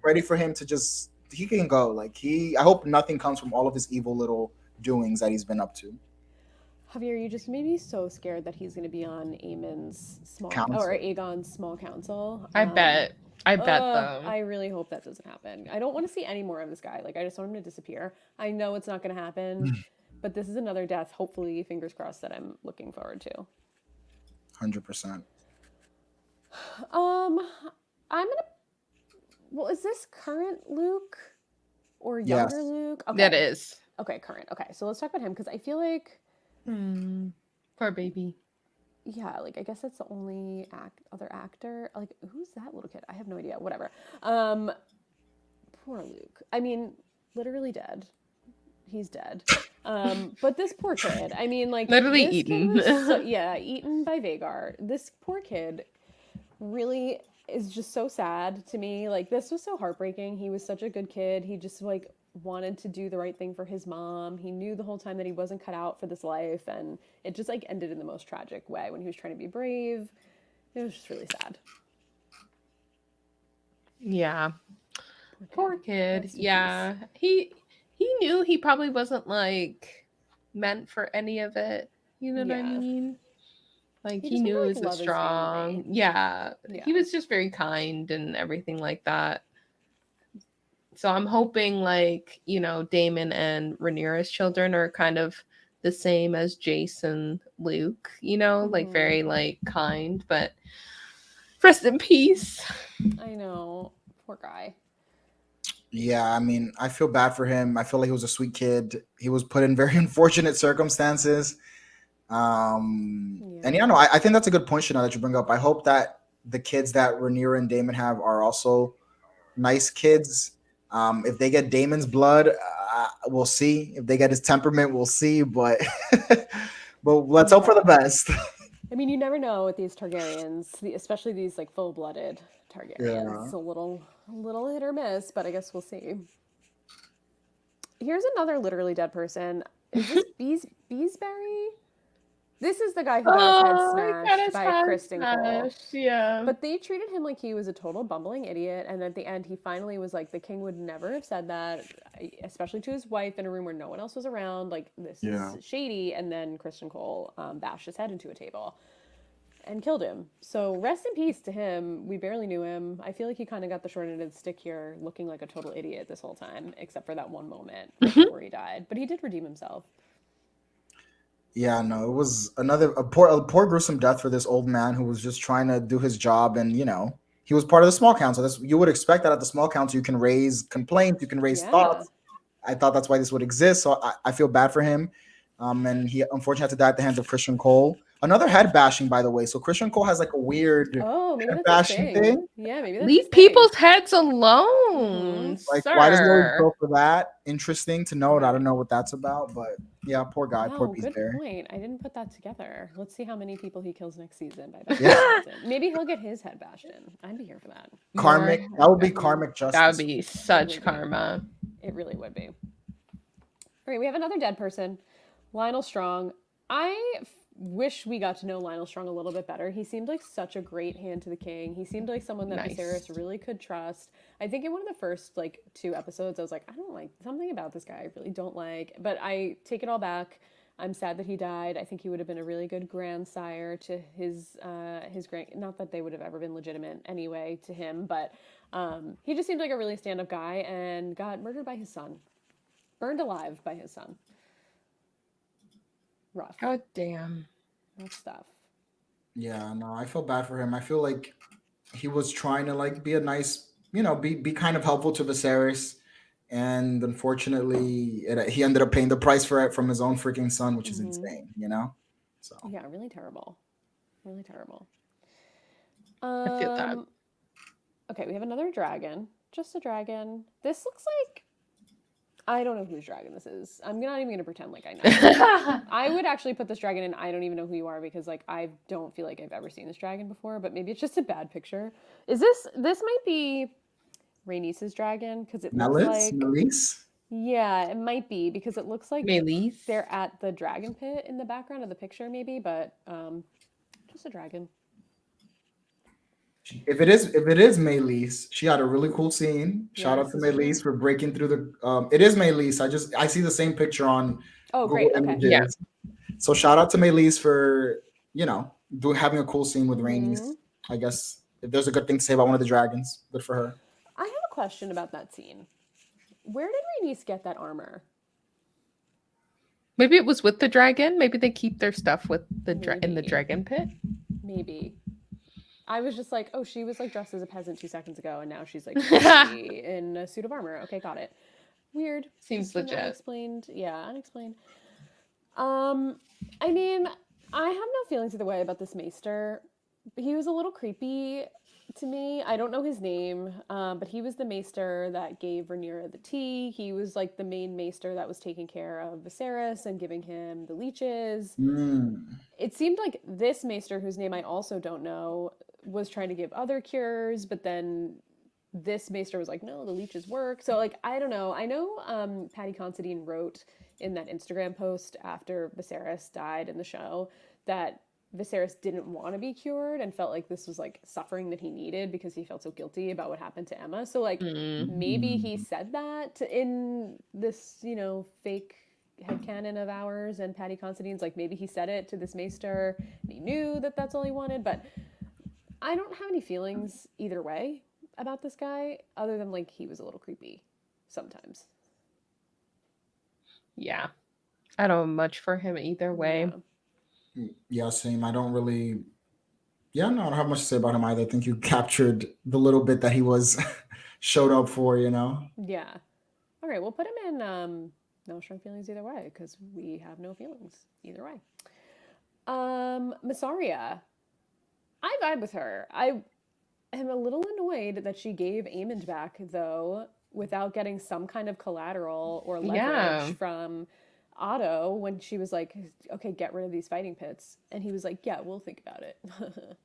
ready for him to he can go. Like I hope nothing comes from all of his evil little doings that he's been up to. Javier, you just made me so scared that he's going to be on Aegon's small council. I bet though. I really hope that doesn't happen. I don't want to see any more of this guy. Like I just want him to disappear. I know it's not going to happen. But this is another death, hopefully, fingers crossed, that I'm looking forward to. 100%. I'm gonna. Well, is this current Luke or younger Luke? Okay. That is. Okay, current. Okay, so let's talk about him because I feel like. Poor baby. Yeah, like I guess that's the only other actor. Like, who's that little kid? I have no idea. Whatever. Poor Luke. I mean, literally dead. He's dead. But this poor kid, I mean, like literally eaten. Eaten by Vhagar. This poor kid really is just so sad to me. Like this was so heartbreaking. He was such a good kid. He just like wanted to do the right thing for his mom. He knew the whole time that he wasn't cut out for this life, and it just like ended in the most tragic way when he was trying to be brave. It was just really sad. Yeah. Poor kid. Yeah. He knew he probably wasn't like meant for any of it. You know what I mean? Like he knew he was strong. Yeah. He was just very kind and everything like that. So I'm hoping like, you know, Daemon and Rhaenyra's children are kind of the same as Jace and Luke, you know, like very like kind, but rest in peace. I know. Poor guy. Yeah, I mean, I feel bad for him. I feel like he was a sweet kid. He was put in very unfortunate circumstances. And I think that's a good point, Chanelle, that you bring up. I hope that the kids that Rhaenyra and Daemon have are also nice kids. If they get Daemon's blood, we'll see. If they get his temperament, we'll see. But let's hope for the best. I mean, you never know with these Targaryens, especially these like full-blooded Targaryens. It's a little hit or miss, but I guess we'll see. Here's another literally dead person. Is this Beesbury? This is the guy who got his head Oh, he got smashed his by head Kristen Cole. smashed. Yeah. But they treated him like he was a total bumbling idiot. And at the end, he finally was like, the king would never have said that, especially to his wife in a room where no one else was around. Like, this Yeah. is shady. And then Kristen Cole bashed his head into a table and killed him. So rest in peace to him. We barely knew him. I feel like he kind of got the short end of the stick here, looking like a total idiot this whole time, except for that one moment before he died. But he did redeem himself. Yeah, no, it was a poor gruesome death for this old man who was just trying to do his job, and he was part of the small council. You would expect that at the small council you can raise complaints, you can raise thoughts. I thought that's why this would exist, so I feel bad for him. And he unfortunately had to die at the hands of Christian Cole. Another head bashing, by the way. So Christian Cole has like a weird maybe head that's his bashing thing. thing. Yeah, maybe that's Leave his thing. people's heads alone, Like, sir. why does he always go for that? Interesting to note. I don't know what that's about, but yeah, poor guy, poor Wow, Beast good Bear. point. I didn't put that together. Let's see how many people he kills next season by that. Yeah. Maybe he'll get his head bashed in. I'd be here for that. Karmic. That would be karmic justice. That would be such karma. It really would be. All right, we have another dead person, Lionel Strong. I wish we got to know Lionel Strong a little bit better. He seemed like such a great hand to the king. He seemed like someone that Viserys really could trust. I think in one of the first 2 episodes, I was like, I don't like something about this guy. I really don't like. But I take it all back. I'm sad that he died. I think he would have been a really good grandsire to his grand. Not that they would have ever been legitimate anyway to him, but he just seemed like a really stand-up guy and got murdered by his son, burned alive by his son. Rough. God damn. Rough stuff. Yeah, no, I feel bad for him. I feel like he was trying to be a nice, be kind of helpful to Viserys, and unfortunately, he ended up paying the price for it from his own freaking son, which is insane. So yeah, really terrible, really terrible. I feel that. Okay, we have another dragon. Just a dragon. This looks like. I don't know whose dragon this is. I'm not even going to pretend like I know. I would actually put this dragon in. I don't even know who you are because I don't feel like I've ever seen this dragon before, but maybe it's just a bad picture. Is this might be Rhaenys's dragon because it looks like Melis? Yeah, it might be because it looks like Melis? they're at the dragon pit in the background of the picture maybe, but just a dragon. If it is Melis, she had a really cool scene. Shout out to this is Melis for breaking through the. It is Melis. I see the same picture on. Oh, Google great. Okay. Images. Yeah. So shout out to Melis for having a cool scene with Rhaenys. I guess if there's a good thing to say about one of the dragons, good for her. I have a question about that scene. Where did Rhaenys get that armor? Maybe it was with the dragon. Maybe they keep their stuff with in the dragon pit. Maybe. I was just like, oh, she was dressed as a peasant 2 seconds ago, and now she's in a suit of armor. Okay, got it. Weird. Seems legit. Unexplained. Yeah, unexplained. I mean, I have no feelings either way about this maester. He was a little creepy to me. I don't know his name, but he was the maester that gave Rhaenyra the tea. He was the main maester that was taking care of Viserys and giving him the leeches. It seemed like this maester, whose name I also don't know, was trying to give other cures, but then this maester was like, no, the leeches work. So I don't know. I know Patty Considine wrote in that Instagram post after Viserys died in the show that Viserys didn't want to be cured and felt like this was suffering that he needed because he felt so guilty about what happened to Emma. So maybe he said that in this, fake headcanon of ours and Patty Considine's, maybe he said it to this maester and he knew that that's all he wanted, but I don't have any feelings either way about this guy other than he was a little creepy sometimes. Yeah. I don't have much for him either way. Yeah, same. I don't don't have much to say about him either. I think you captured the little bit that he was showed up for, Yeah. All right, we'll put him in no strong feelings either way because we have no feelings either way. Mysaria. I vibe with her. I am a little annoyed that she gave Aemond back, though, without getting some kind of collateral or leverage from Otto when she was like, okay, get rid of these fighting pits. And he was like, yeah, we'll think about it.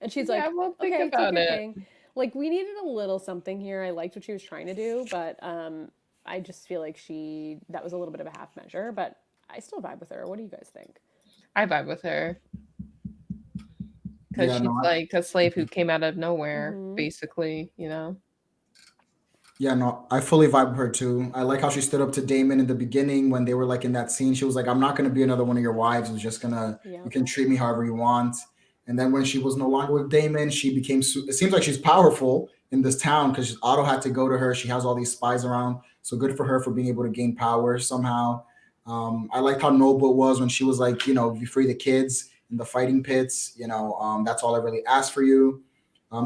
And she's like, we'll think okay, about it. Thing. We needed a little something here. I liked what she was trying to do, but I just feel like that was a little bit of a half measure, but I still vibe with her. What do you guys think? I vibe with her. because Yeah, she's no, like a slave who came out of nowhere, Mhm. basically, you know. yeah, no, I fully vibe with her too. I like how she stood up to Damon in the beginning when they were like in that scene. She was like, "I'm not gonna be another one of your wives. It's just gonna you Yep. can treat me however you want." And then when she was no longer with Damon, she became. It seems like she's powerful in this town because Otto had to go to her. She has all these spies around, so good for her for being able to gain power somehow. I liked how noble it was when she was like, you free the kids in the fighting pits. That's all I really asked for you.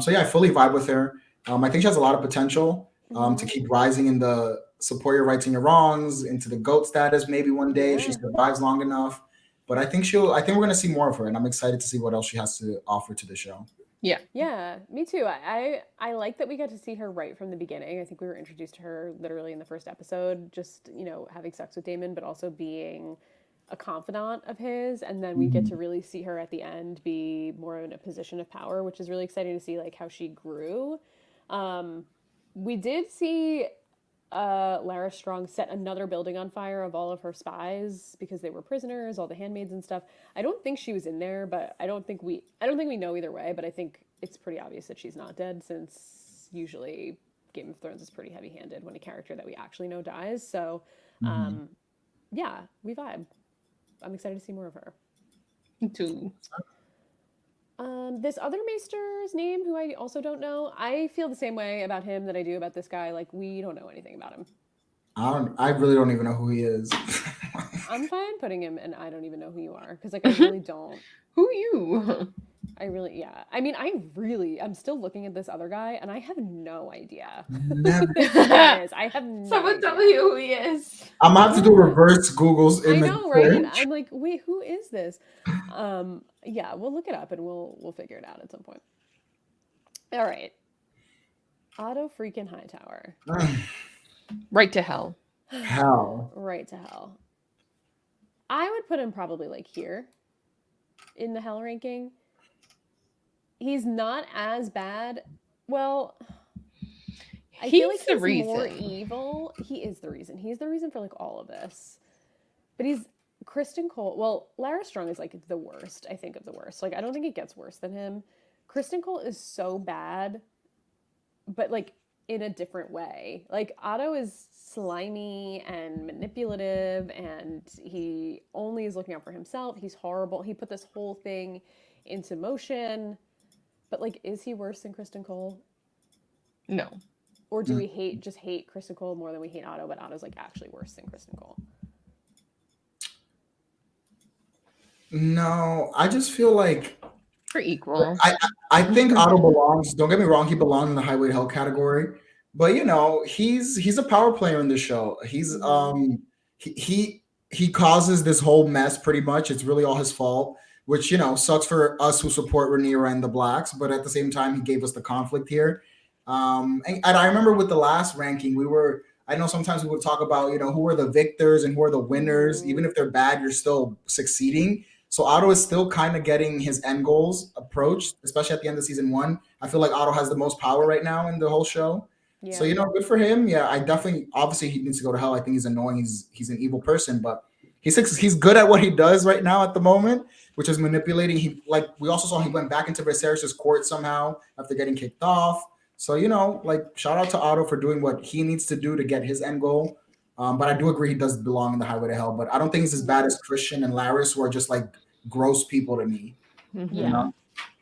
So yeah, I fully vibe with her. I think she has a lot of potential to Mhm. keep rising in the support your rights and your wrongs into the GOAT status maybe one day if she Yeah. survives long enough. But I think we're gonna see more of her, and I'm excited to see what else she has to offer to the show. Yeah. Yeah, me too. I like that we got to see her right from the beginning. I think we were introduced to her literally in the first episode, just, having sex with Damon, but also being a confidant of his. And then we get to Mhm. really see her at the end be more in a position of power, which is really exciting to see, like, how she grew. Um, we did see Lara Strong set another building on fire of all of her spies because they were prisoners, all the handmaids and stuff. I don't think she was in there, but I don't think we know either way, but I think it's pretty obvious that she's not dead since usually Game of Thrones is pretty heavy-handed when a character that we actually know dies. So, Mhm. um yeah, we vibe. I'm excited to see more of her. Me too. This other Maester's name, who I also don't know, I feel the same way about him that I do about this guy. Like, we don't know anything about him. I really don't even know who he is. I'm fine putting him, and I don't even know who you are because, like, I really don't. Who you? I really, yeah. I mean, I'm still looking at this other guy, and I have no idea who Never. this man is. I have no Someone tell idea. me who he is. I'm gonna have to do Yeah, reverse Google's I image know, right? search. I'm like, wait, who is this? Yeah, we'll look it up and we'll figure it out at some point. All right, Otto freaking Hightower, Right to hell. Hell. right to hell. I would put him probably like here in the hell ranking. He's not as bad. Well, I feel like He's the he's more reason. evil. He is the reason. He's the reason for like all of this. But he's Kristen Cole. Well, Lara Strong is like the worst, I think, of the worst. Like, I don't think it gets worse than him. Kristen Cole is so bad, but like in a different way. Like, Otto is slimy and manipulative, and he only is looking out for himself. He's horrible. He put this whole thing into motion. But like, is he worse than Kristen Cole? No. Or do we hate Kristen Cole more than we hate Otto, but Otto's like actually worse than Kristen Cole? No, I just feel like For equal. I think Otto belongs. Don't get me wrong, he belongs in the Highway to Hell category. But he's a power player in the show. Mm-hmm. He causes this whole mess pretty much. It's really all his fault, which sucks for us who support Rhaenyra and the Blacks. But at the same time, he gave us the conflict here. And I remember with the last ranking, I know sometimes we would talk about who are the victors and who are the winners. Mm-hmm. Even if they're bad, you're still succeeding. So Otto is still kind of getting his end goals approached, especially at the end of season one. I feel like Otto has the most power right now in the whole show. So Yeah. good for him. Yeah, I definitely obviously he needs to go to hell. I think he's annoying. He's an evil person, but he's good at what he does right now at the moment, which is manipulating. Like we also saw he went back into Viserys' court somehow after getting kicked off. So like shout out to Otto for doing what he needs to do to get his end goal. But I do agree he does belong in the Highway to Hell. But I don't think he's as bad Yeah. as Christian and Laris, who are just like gross people to me. You Yeah. know?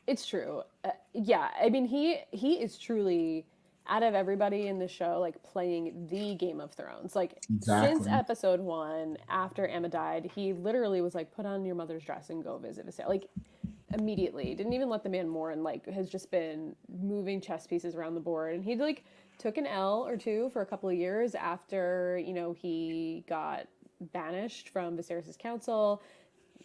It's true. Yeah. I mean, he is truly, out of everybody in the show, like playing the Game of Thrones. Like, since Exactly. episode one, after Emma died, he literally was like, put on your mother's dress and go visit Viserys. Like, immediately. Didn't even let the man mourn. Like, has just been moving chess pieces around the board. And he like took an L or two for a couple of years after he got banished from Viserys' council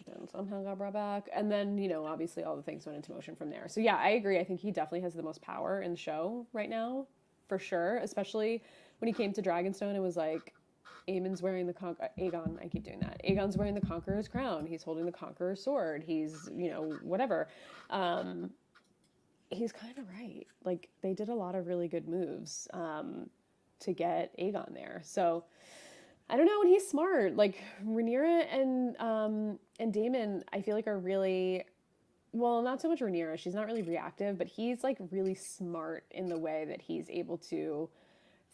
and somehow got brought back. And then, obviously all the things went into motion from there. So yeah, I agree. I think he definitely has the most power in the show right now, for sure. Especially when he came to Dragonstone, it was like Aemon's wearing the Aegon. I keep doing that. Aegon's wearing the Conqueror's crown. He's holding the Conqueror's sword. He's whatever. Um, he's kind of right. Like, they did a lot of really good moves to get Aegon there. So I don't know, and he's smart. Like, Rhaenyra and Daemon, I feel like are really well, not so much Rhaenyra. She's not really reactive, but he's like really smart in the way that he's able to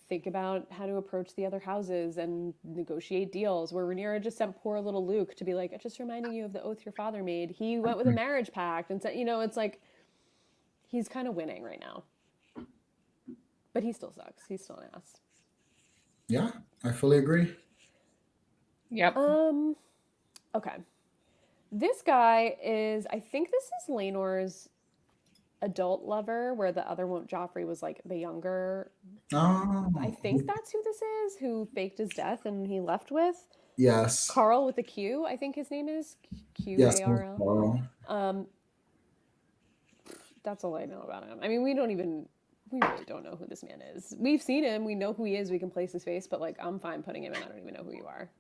think about how to approach the other houses and negotiate deals. Where Rhaenyra just sent poor little Luke to be like, just reminding you of the oath your father made. He went with a marriage pact and said, it's like he's kind of winning right now. But he still sucks. He's still an ass. Yeah, I fully agree. Yep. Okay. This guy is, I think this is Laenor's adult lover, where the other one, Joffrey, was like the younger. Oh, I think that's who this is, who faked his death and he left with. yes. Carl with a Q, I think his name is. Yes, Qarl. That's all I know about him. I mean, we really don't know who this man is. We've seen him, we know who he is, we can place his face, but like, I'm fine putting him in. I don't even know who you are.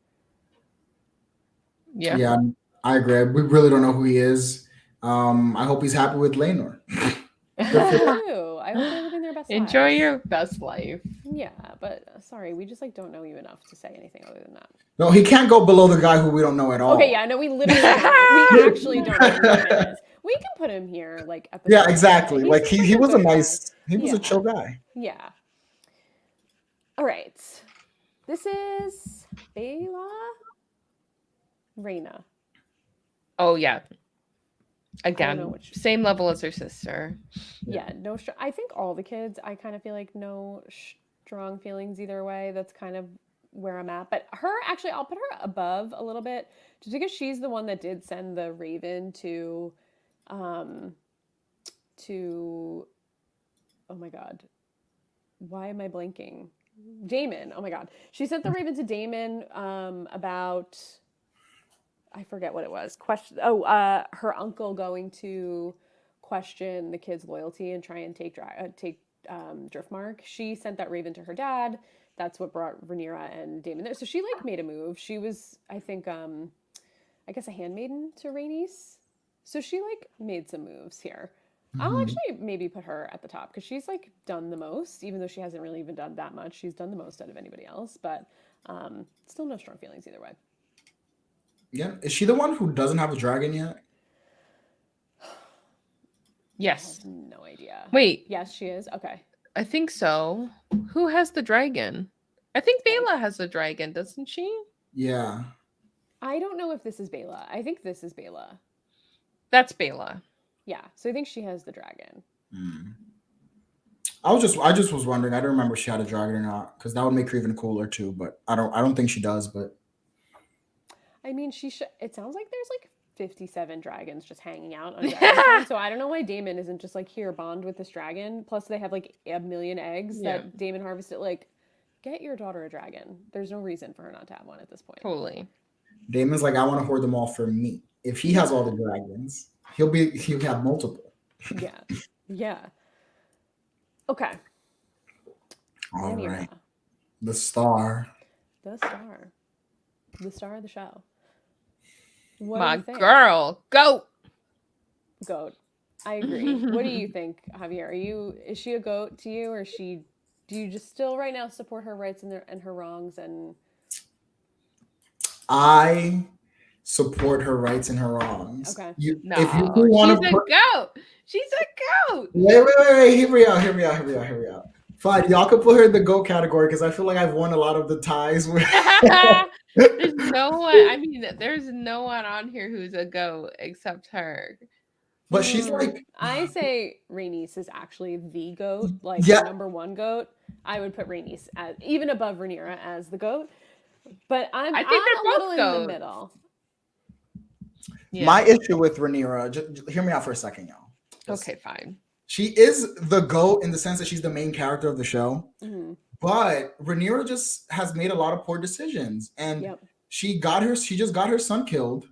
Yeah. Yeah, I agree. We really don't know who he is. I hope he's happy with Laenor. I hope they're living their best Enjoy lives. your best life. Yeah, but sorry, we just like don't know you enough to say anything other than that. No, he can't go below the guy who we don't know at all. Okay, yeah, no, we literally don't. We actually don't know who this man is. We can put him here, like at the Yeah, top. exactly. Like he was a good guy. nice, he was a chill guy. Yeah. All right. This is Rhaena. Oh yeah. know Again, which- same level as her sister. Yeah, no. I think all the kids. I kind of feel like no strong feelings either way. That's kind of where I'm at. But her, actually, I'll put her above a little bit, just because she's the one that did send the Raven to. Oh my God, why am I blanking? Daemon. Oh my God, she sent the Raven to Daemon about. I forget what it was. Her uncle going to question the kid's loyalty and try and take Driftmark. She sent that Raven to her dad. That's what brought Rhaenyra and Daemon there. So she like made a move. She was, I think, I guess a handmaiden to Rhaenys. So she like made some moves here. Mm-hmm. I'll actually maybe put her at the top because she's like done the most, even though she hasn't really even done that much. She's done the most out of anybody else, but still no strong feelings either way. Yeah, is she the one who doesn't have a dragon yet? Yes. I have no idea. Wait. Yes, she is. Okay. I think so. Who has the dragon? I think Baela has the dragon, doesn't she? Yeah. I don't know if this is Baela. I think this is Baela. That's Baela. Yeah. So I think she has the dragon. I just was wondering. I don't remember if she had a dragon or not, because that would make her even cooler too. But I don't think she does. But I mean, it sounds like there's like 57 dragons just hanging out on Dragonstone. So I don't know why Daemon isn't just like, here, bond with this dragon. Plus they have like 1 million eggs that Daemon harvested. Like, get your daughter a dragon. There's no reason for her not to have one at this point. Totally. Daemon's like, I want to hoard them all for me. If he has all the dragons, he'll have multiple. Yeah. Yeah. Okay. All right. The star. The star of the show. What My do you think? girl, goat. I agree. What do you think, Javier? Is she a goat to you, or do you just still right now support her rights and her wrongs? And I support her rights and her wrongs. Okay. She's a goat. She's a goat. Wait. Hear me out. Fine, y'all can put her in the GOAT category because I feel like I've won a lot of the ties with. There's no one. I mean, there's no one on here who's a GOAT except her. But she's like, I say Rhaenys is actually the GOAT, like the number one GOAT. I would put Rhaenys as even above Rhaenyra as the GOAT. But I think they're both in the middle. Yeah. My issue with Rhaenyra, just hear me out for a second, y'all. Okay, fine. She is the GOAT in the sense that she's the main character of the show. Mm-hmm. But Rhaenyra just has made a lot of poor decisions. And she just got her son killed.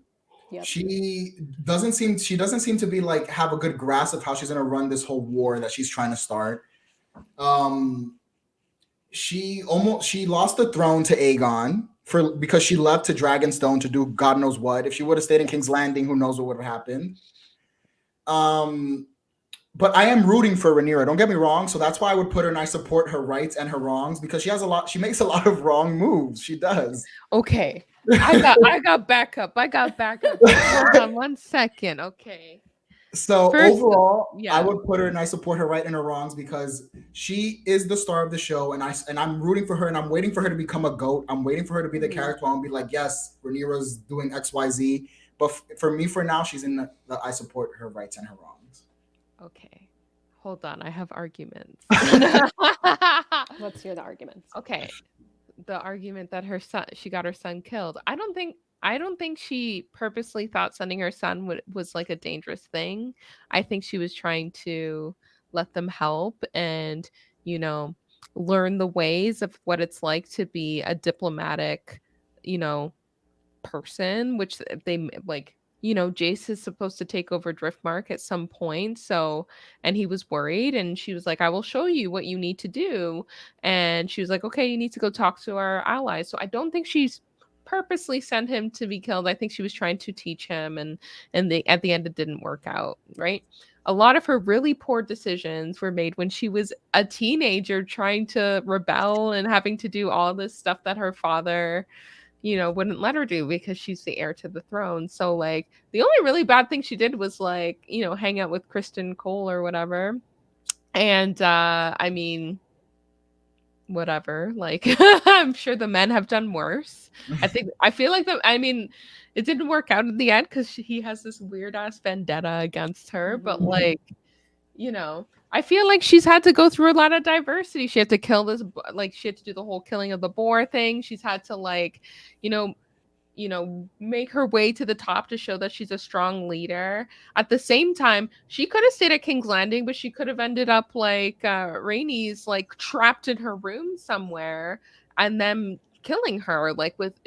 Yep. She doesn't seem to be like have a good grasp of how she's gonna run this whole war that she's trying to start. She lost the throne to Aegon because she left to Dragonstone to do God knows what. If she would have stayed in King's Landing, who knows what would have happened. But I am rooting for Rhaenyra. Don't get me wrong. So that's why I would put her and I support her rights and her wrongs because she makes a lot of wrong moves. She does. Okay. I got backup. Hold on 1 second. Okay. So First, overall, I yeah. would put her and I support her right in her wrongs because she is the star of the show, and I'm rooting for her, and I'm waiting for her to become a goat. I'm waiting for her to be the Mhm. character and be like, yes, Rhaenyra's doing X, Y, Z. But for me, for now, she's in the I support her rights and her wrongs. Okay. Hold on, I have arguments. Let's hear the arguments. Okay. The argument that her son she got her son killed. I don't think she purposely thought sending her son was like a dangerous thing. I think she was trying to let them help and, you know, learn the ways of what it's like to be a diplomatic, you know, person, which like, Jace is supposed to take over Driftmark at some point. So, and he was worried, and she was like, I will show you what you need to do. And she was like, okay, you need to go talk to our allies. So I don't think she's purposely sent him to be killed. I think she was trying to teach him, and at the end it didn't work out, right? A lot of her really poor decisions were made when she was a teenager trying to rebel and having to do all this stuff that her father wouldn't let her do because she's the heir to the throne. So like the only really bad thing she did was like, hang out with Kristen Cole or whatever. And I mean, whatever. Like I'm sure the men have done worse. I feel like it didn't work out in the end because he has this weird ass vendetta against her, but Mhm. like I feel like she's had to go through a lot of diversity. She had to kill like she had to do the whole killing of the boar thing. She's had to like, you know, make her way to the top to show that she's a strong leader. At the same time, she could have stayed at King's Landing, but she could have ended up like Rhaenys, like trapped in her room somewhere, and then killing her.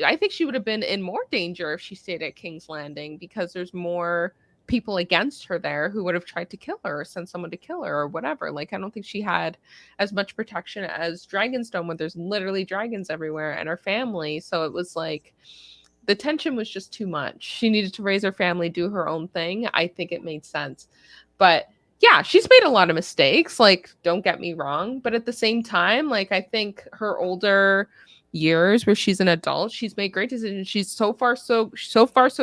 I think she would have been in more danger if she stayed at King's Landing because there's more people against her there who would have tried to kill her or send someone to kill her or whatever. Like I don't think she had as much protection as Dragonstone, where there's literally dragons everywhere, and her family. So it was like the tension was just too much. She needed to raise her family, do her own thing. I think it made sense. But yeah, she's made a lot of mistakes. Like, don't get me wrong. But at the same time, like, I think her older years where she's an adult, she's made great decisions. She's so far so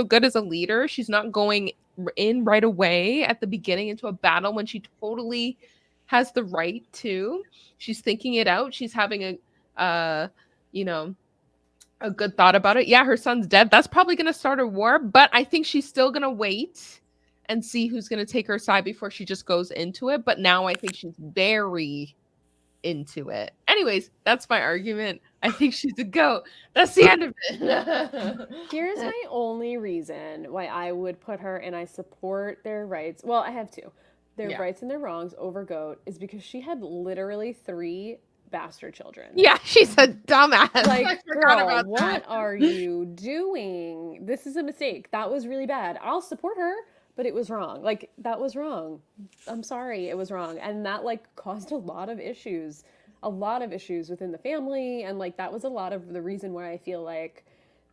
good as a leader. She's not going in right away at the beginning into a battle when she totally has the right to. She's thinking it out. She's having you know, a good thought about it. Yeah, her son's dead. That's probably going to start a war, but I think she's still going to wait and see who's going to take her side before she just goes into it. But now I think she's very into it. Anyways, that's my argument. I think she's a goat. That's the end of it. Here's my only reason why I would put her and I support their rights. Well, I have two. Their Yeah. rights and their wrongs over Goat is because she had literally 3 bastard children. Yeah, she's a dumbass. I Like, forgot girl, about what that. are you doing? This is a mistake. That was really bad. I'll support her, but it was wrong. Like, that was wrong. I'm sorry, it was wrong. And that, like, caused a lot of issues within the family. And, like, that was a lot of the reason why I feel like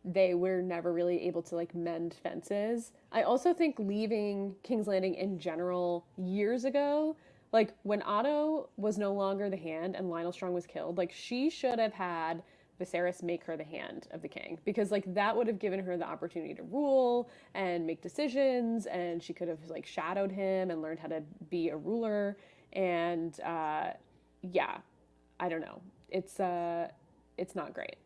they were never really able to, like, mend fences. I also think leaving King's Landing in general years ago, like when Otto was no longer the hand and Lionel Strong was killed, like she should have had Viserys make her the hand of the king because like that would have given her the opportunity to rule and make decisions, and she could have like shadowed him and learned how to be a ruler. And yeah, I don't know. It's not great.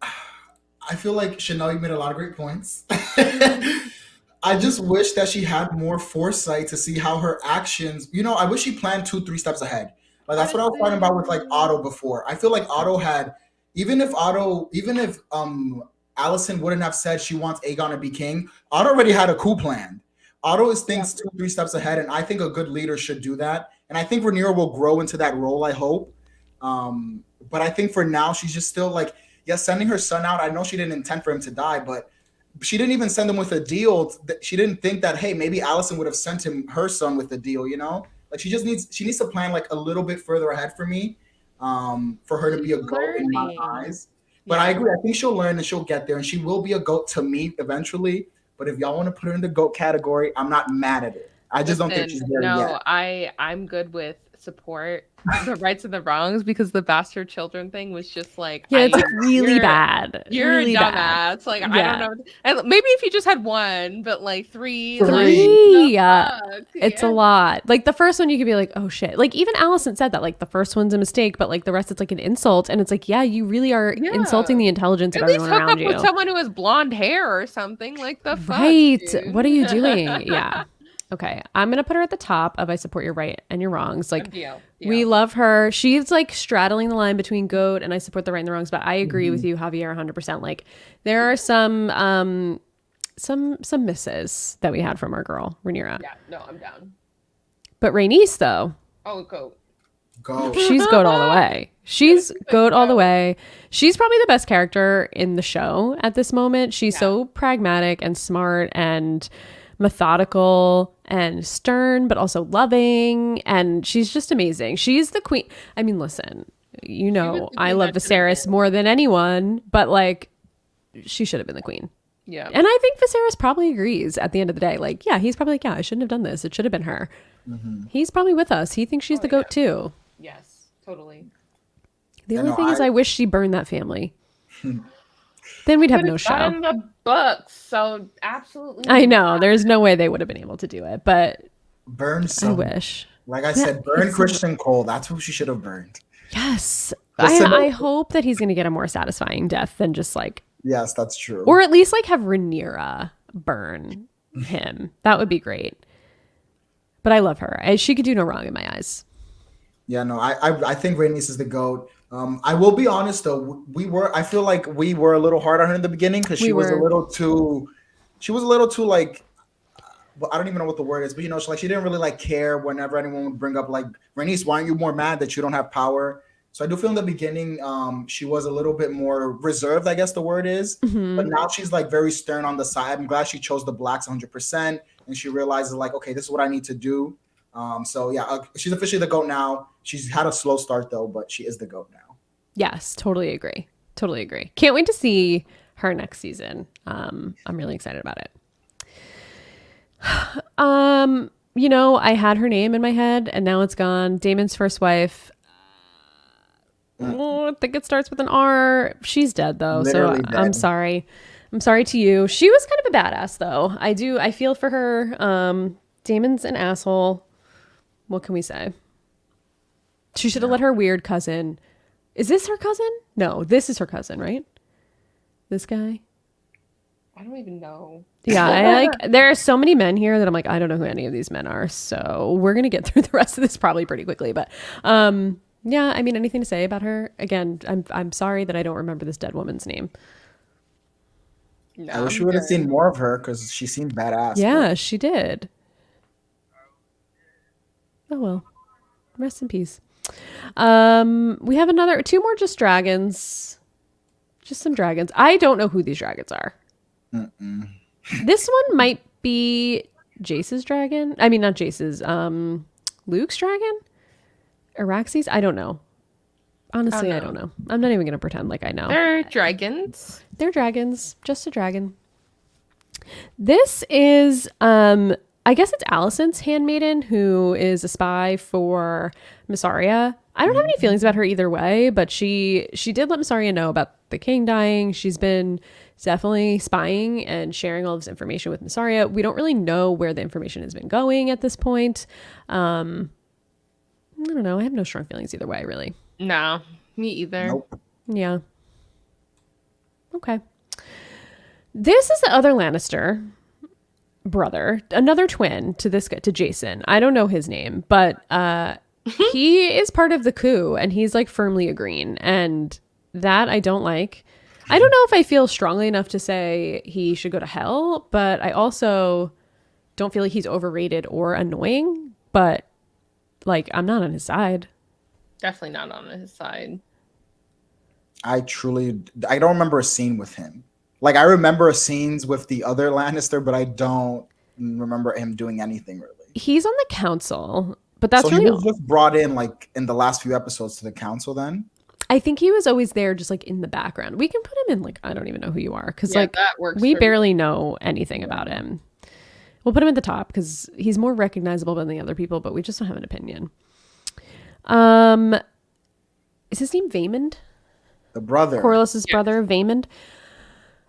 I feel like Chanel, you made a lot of great points. I just wish that she had more foresight to see how her actions. I wish she planned 2, 3 steps ahead. Like that's what I was talking about with like Otto before. I feel like Otto had, even if Allison wouldn't have said she wants Aegon to be king, Otto already had a coup planned. Otto is Yeah. thinks 2, 3 steps ahead, and I think a good leader should do that. And I think Rhaenyra will grow into that role. I hope. But I think for now she's just still like, yes, sending her son out. I know she didn't intend for him to die, but she didn't even send him with a deal. She didn't think that, hey, maybe Allison would have sent him her son with a deal, Like she needs to plan like a little bit further ahead for me, for her to be a goat in my eyes. But I agree. I think she'll learn and she'll get there, and she will be a goat to me eventually. But if y'all want to put her in the goat category, I'm not mad at it. I just don't think she's there No, yet. I'm good with support the rights and the wrongs because the bastard children thing was just like, Yeah, it's like really you're- bad. You're really a bad. dumbass. Like, I Yeah. don't know. And maybe if you just had one, but like three. Three. Like, It's a lot. Like the first one, you could be like, oh shit. Like even Allison said that, like the first one's a mistake, but like the rest, it's like an insult. And it's like, yeah, you really are Yeah. insulting the intelligence At of least everyone hook around up you. with someone who has blonde hair or something. Like the fuck, Right. dude? What are you doing? Yeah. Okay. I'm going to put her at the top of I support your right and your wrongs. Like we love her. She's like straddling the line between GOAT and I support the right and the wrongs, but I agree with you, Javier, 100%. Like there are some misses that we had from our girl, Rhaenyra. Yeah, no, I'm down. But Rhaenys though, Go. she's GOAT all the way. She's GOAT all the way. She's probably the best character in the show at this moment. She's so pragmatic and smart and methodical and stern, but also loving. And she's just amazing. She's the queen. I mean, listen, you know, I love Viserys more than anyone, but like she should have been the queen. Yeah. And I think Viserys probably agrees at the end of the day. Like, yeah, he's probably like, yeah, I shouldn't have done this. It should have been her. He's probably with us. He thinks she's the GOAT too. Yes, totally. The only thing is I wish she burned that family. Then we'd have no show. In the books, so absolutely. I know. There's no way they would have been able to do it, but burn I some. wish. Like I said, burn Christian Cole. That's who she should have burned. Yes. Listen, I hope that he's going to get a more satisfying death than just like, yes, that's true. or at least like have Rhaenyra burn him. That would be great. But I love her. She could do no wrong in my eyes. Yeah, no, I think Rhaenys is the GOAT. I will be honest though, I feel like we were a little hard on her in the beginning because she was a little too like, well, I don't even know what the word is, but you know, she didn't really like care whenever anyone would bring up like, Rhaenys, why aren't you more mad that you don't have power? So I do feel in the beginning, she was a little bit more reserved, I guess the word is, but now she's like very stern on the side. I'm glad she chose the blacks 100%, and she realizes like, okay, this is what I need to do. So yeah, she's officially the GOAT now. She's had a slow start though, but she is the GOAT now. Yes, totally agree. Can't wait to see her next season. I'm really excited about it. You know, I had her name in my head and now it's gone. Daemon's first wife. I think it starts with an R. She's dead though, Literally so dead. I'm sorry. I'm sorry to you. She was kind of a badass though. I feel for her. Daemon's an asshole. What can we say? She should have let her weird cousin. Is this her cousin? No, this is her cousin, right? This guy? I don't even know. Yeah, there are so many men here that I'm like, I don't know who any of these men are. So we're gonna get through the rest of this probably pretty quickly. But yeah, I mean, anything to say about her? Again, I'm sorry that I don't remember this dead woman's name. No, I wish we would have seen more of her because she seemed badass. Yeah, she did. Oh well, rest in peace. We have two more just dragons. Just some dragons. I don't know who these dragons are. This one might be Jace's dragon. I mean, not Jace's. Luke's dragon? Araxes? I don't know. Honestly, I don't know. I'm not even going to pretend like I know. They're dragons. They're dragons. Just a dragon. This is, I guess it's Alicent's handmaiden who is a spy for Mysaria. I don't have any feelings about her either way, but she did let Mysaria know about the king dying. She's been definitely spying and sharing all this information with Mysaria. We don't really know where the information has been going at this point. I don't know. I have no strong feelings either way, really. No, me either. Nope. Yeah. Okay. This is the other Lannister brother, another twin to this guy, to Jason. I don't know his name, but he is part of the coup and he's like firmly a green, and that I don't like. I don't know if I feel strongly enough to say he should go to hell, but I also don't feel like he's overrated or annoying, but like I'm not on his side. Definitely not on his side. I don't remember a scene with him. Like I remember scenes with the other Lannister, but I don't remember him doing anything really. He's on the council, but that's so really he was just brought in like in the last few episodes to the council then? I think he was always there just like in the background. We can put him in like, I don't even know who you are because like that works we barely know anything about him. We'll put him at the top because he's more recognizable than the other people, but we just don't have an opinion. Is his name Vaymond? The brother. Corliss's brother, Vaymond.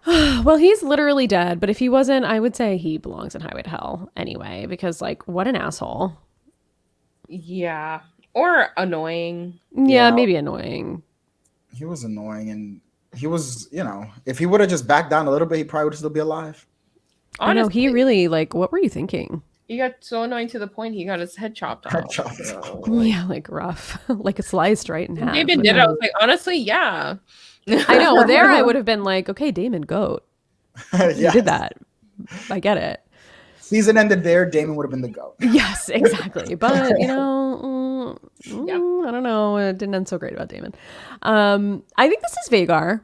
Well, he's literally dead, but if he wasn't, I would say he belongs in Highway to Hell anyway, because like, what an asshole. Yeah. Or annoying. Yeah, maybe annoying. He was annoying, and he was, if he would have just backed down a little bit, he probably would still be alive. Honestly, I know, he really, like, what were you thinking? He got so annoying to the point he got his head chopped off. Yeah, like rough. Like it's sliced right in half. Damon did it. I was like, honestly, yeah. I know. There I would have been like, okay, Damon, goat. You did that. I get it. Season ended there. Damon would have been the goat. Yes, exactly. But, I don't know. It didn't end so great about Damon. I think this is Vhagar.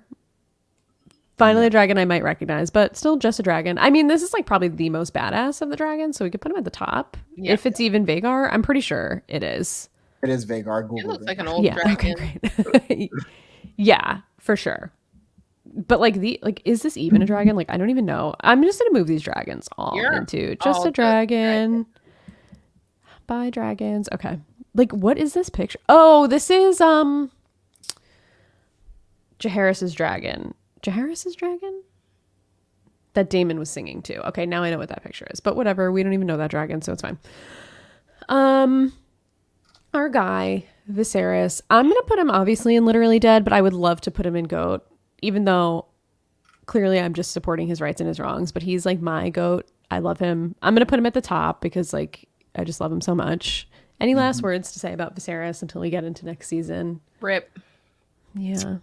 Finally, a dragon I might recognize, but still just a dragon. I mean, this is like probably the most badass of the dragons, so we could put him at the top. Yeah. If it's even Vhagar, I'm pretty sure it is. It is Vhagar. Google it looks like an old dragon. Okay, great. Yeah, for sure. But like is this even a dragon? Like, I don't even know. I'm just gonna move these dragons all into just a dragon. Bye, dragons. Okay. Like, what is this picture? Oh, this is Jaehaerys's dragon. Jaehaerys's dragon? That Damon was singing to. Okay, now I know what that picture is. But whatever, we don't even know that dragon, so it's fine. Our guy, Viserys. I'm gonna put him obviously in Literally Dead, but I would love to put him in GOAT, even though clearly I'm just supporting his rights and his wrongs. But he's like my GOAT. I love him. I'm gonna put him at the top because like I just love him so much. Any last words to say about Viserys until we get into next season? Rip. Yeah.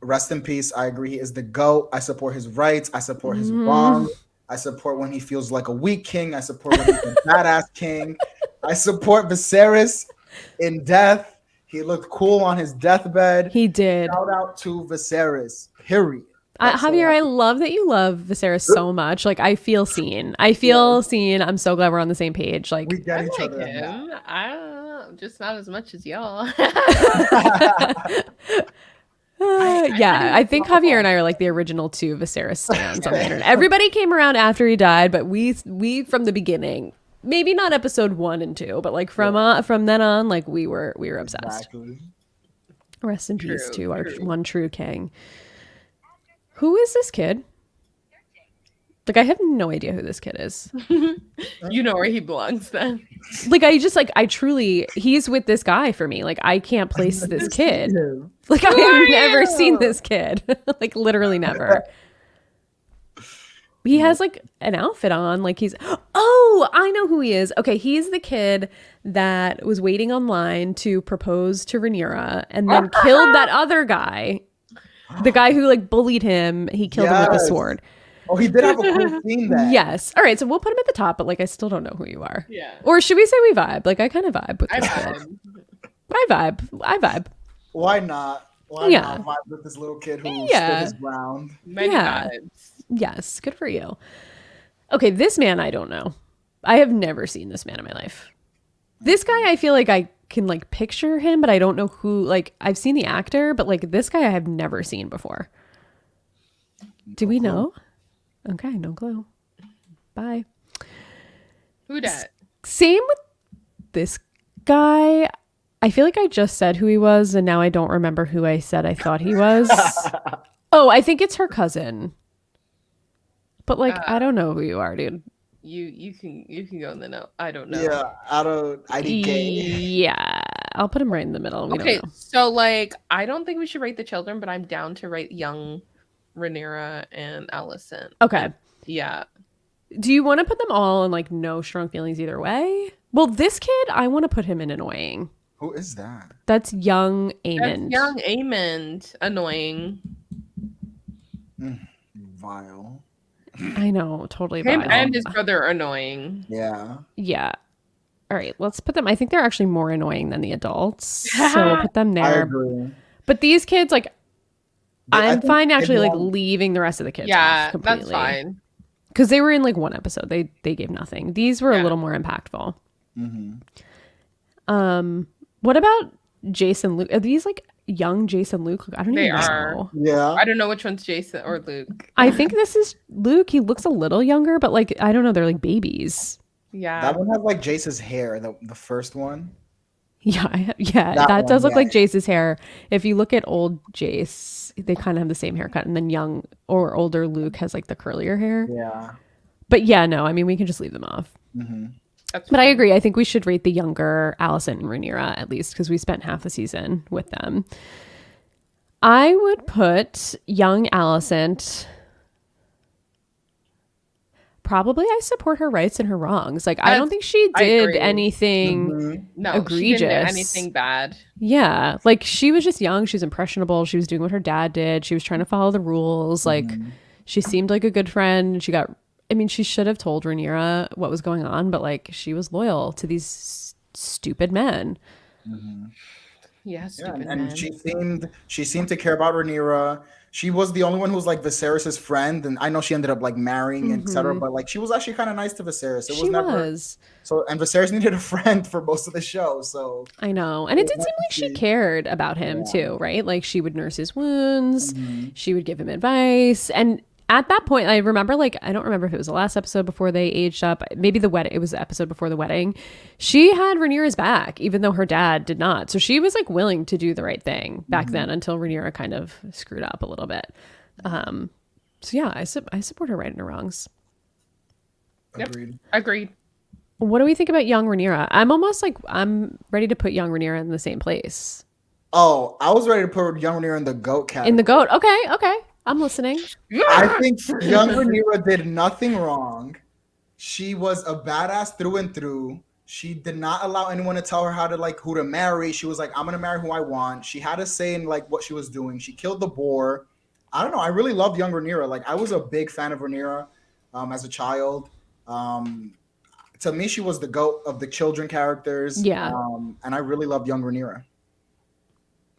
Rest in peace. I agree. He is the GOAT. I support his rights. I support his wrongs. I support when he feels like a weak king. I support when he's a badass king. I support Viserys in death. He looked cool on his deathbed. He did. Shout out to Viserys. Period. Javier, I love that you love Viserys so much. Like, I feel seen. I'm so glad we're on the same page. Like, we get each like other. Him. Just not as much as y'all. I think Javier and I are like the original two Viserys stands on the internet. Everybody came around after he died, but we from the beginning, maybe not episode 1 and 2, but like from then on, like we were obsessed. Exactly. Rest in peace to our one true king. Who is this kid? Like, I have no idea who this kid is. You know where he belongs then. Like, I truly, he's with this guy for me. Like, I can't place this kid. Like, I have never seen this kid. Like, literally never. He has like an outfit on. Like I know who he is. Okay, he's the kid that was waiting online to propose to Rhaenyra and then killed that other guy. The guy who like bullied him. He killed him with a sword. Oh, he did have a cool scene there. Yes. All right. So we'll put him at the top, but like, I still don't know who you are. Yeah. Or should we say we vibe? Like, I kind of vibe with this kid. I vibe. Why not? Why not vibe with this little kid who stood his ground? Many vibes. Yes. Good for you. Okay. This man, I don't know. I have never seen this man in my life. This guy, I feel like I can like picture him, but I don't know who. Like, I've seen the actor, but like this guy I have never seen before. Do we know? Okay, no clue. Bye. Who dat? Same with this guy. I feel like I just said who he was, and now I don't remember who I said I thought he was. Oh, I think it's her cousin. But like, I don't know who you are, dude. You can go in the note. I don't know. Yeah, IDK. Yeah, I'll put him right in the middle. We don't know. So like, I don't think we should rate the children, but I'm down to rate young Rhaenyra and Alicent. Okay. Yeah. Do you want to put them all in like no strong feelings either way? Well, this kid, I want to put him in annoying. Who is that? That's young Aemond. That's young Aemond. Annoying. Vile. I know, totally Him vile. and his brother are annoying. Yeah. Yeah. All right, let's put them. I think they're actually more annoying than the adults. So we'll put them there. I agree. But these kids, like, I'm fine actually like belong... leaving the rest of the kids yeah, off completely. That's fine. Because they were in like one episode. They gave nothing. These were a little more impactful. What about Jason Luke? Are these like young Jason Luke? I don't even know. Yeah. I don't know which one's Jason or Luke. I think this is Luke. He looks a little younger, but like, I don't know. They're like babies. Yeah. That one has like Jace's hair, the first one. Yeah, That that one, does look yeah. like Jace's hair. If you look at old Jace, they kind of have the same haircut, and then young or older Luke has like the curlier hair. Yeah. But yeah, no, I mean we can just leave them off. Mm-hmm. That's But I fine. agree. I think we should rate the younger Alicent and Rhaenyra at least because we spent half the season with them. I would put young Alicent. Probably I support her rights and her wrongs. Like I don't think she I did agree. anything Mm-hmm. No, she didn't do egregious. anything bad. Yeah, like she was just young, she was impressionable, she was doing what her dad did, she was trying to follow the rules, like Mm-hmm. she seemed like a good friend. She should have told Rhaenyra what was going on, but like she was loyal to these stupid men. Mm-hmm. Yeah, Yeah, stupid and man. she seemed to care about Rhaenyra. She was the only one who was like Viserys's friend, and I know she ended up like marrying, etc. Mhm. But like she was actually kind of nice to Viserys. It She was never was. so, and Viserys needed a friend for most of the show. So I know. And it did was seem nice like to she see. cared about him Yeah. too, right? Like she would nurse his wounds, Mhm. she would give him advice. And at that point, I remember, like, I don't remember if it was the last episode before they aged up, maybe the wedding, it was the episode before the wedding. She had Rhaenyra's back, even though her dad did not. So she was like willing to do the right thing back then until Rhaenyra kind of screwed up a little bit. So yeah, I support her right and her wrongs. Yep. Agreed. Agreed. What do we think about young Rhaenyra? I'm ready to put young Rhaenyra in the same place. Oh, I was ready to put young Rhaenyra in the goat category. In the goat. Okay. I'm listening. I think young Rhaenyra did nothing wrong. She was a badass through and through. She did not allow anyone to tell her how to like who to marry. She was like, I'm gonna marry who I want. She had a say in like what she was doing. She killed the boar. I don't know. I really loved young Rhaenyra. Like I was a big fan of Rhaenyra as a child. To me, she was the goat of the children characters. Yeah. And I really loved young Rhaenyra.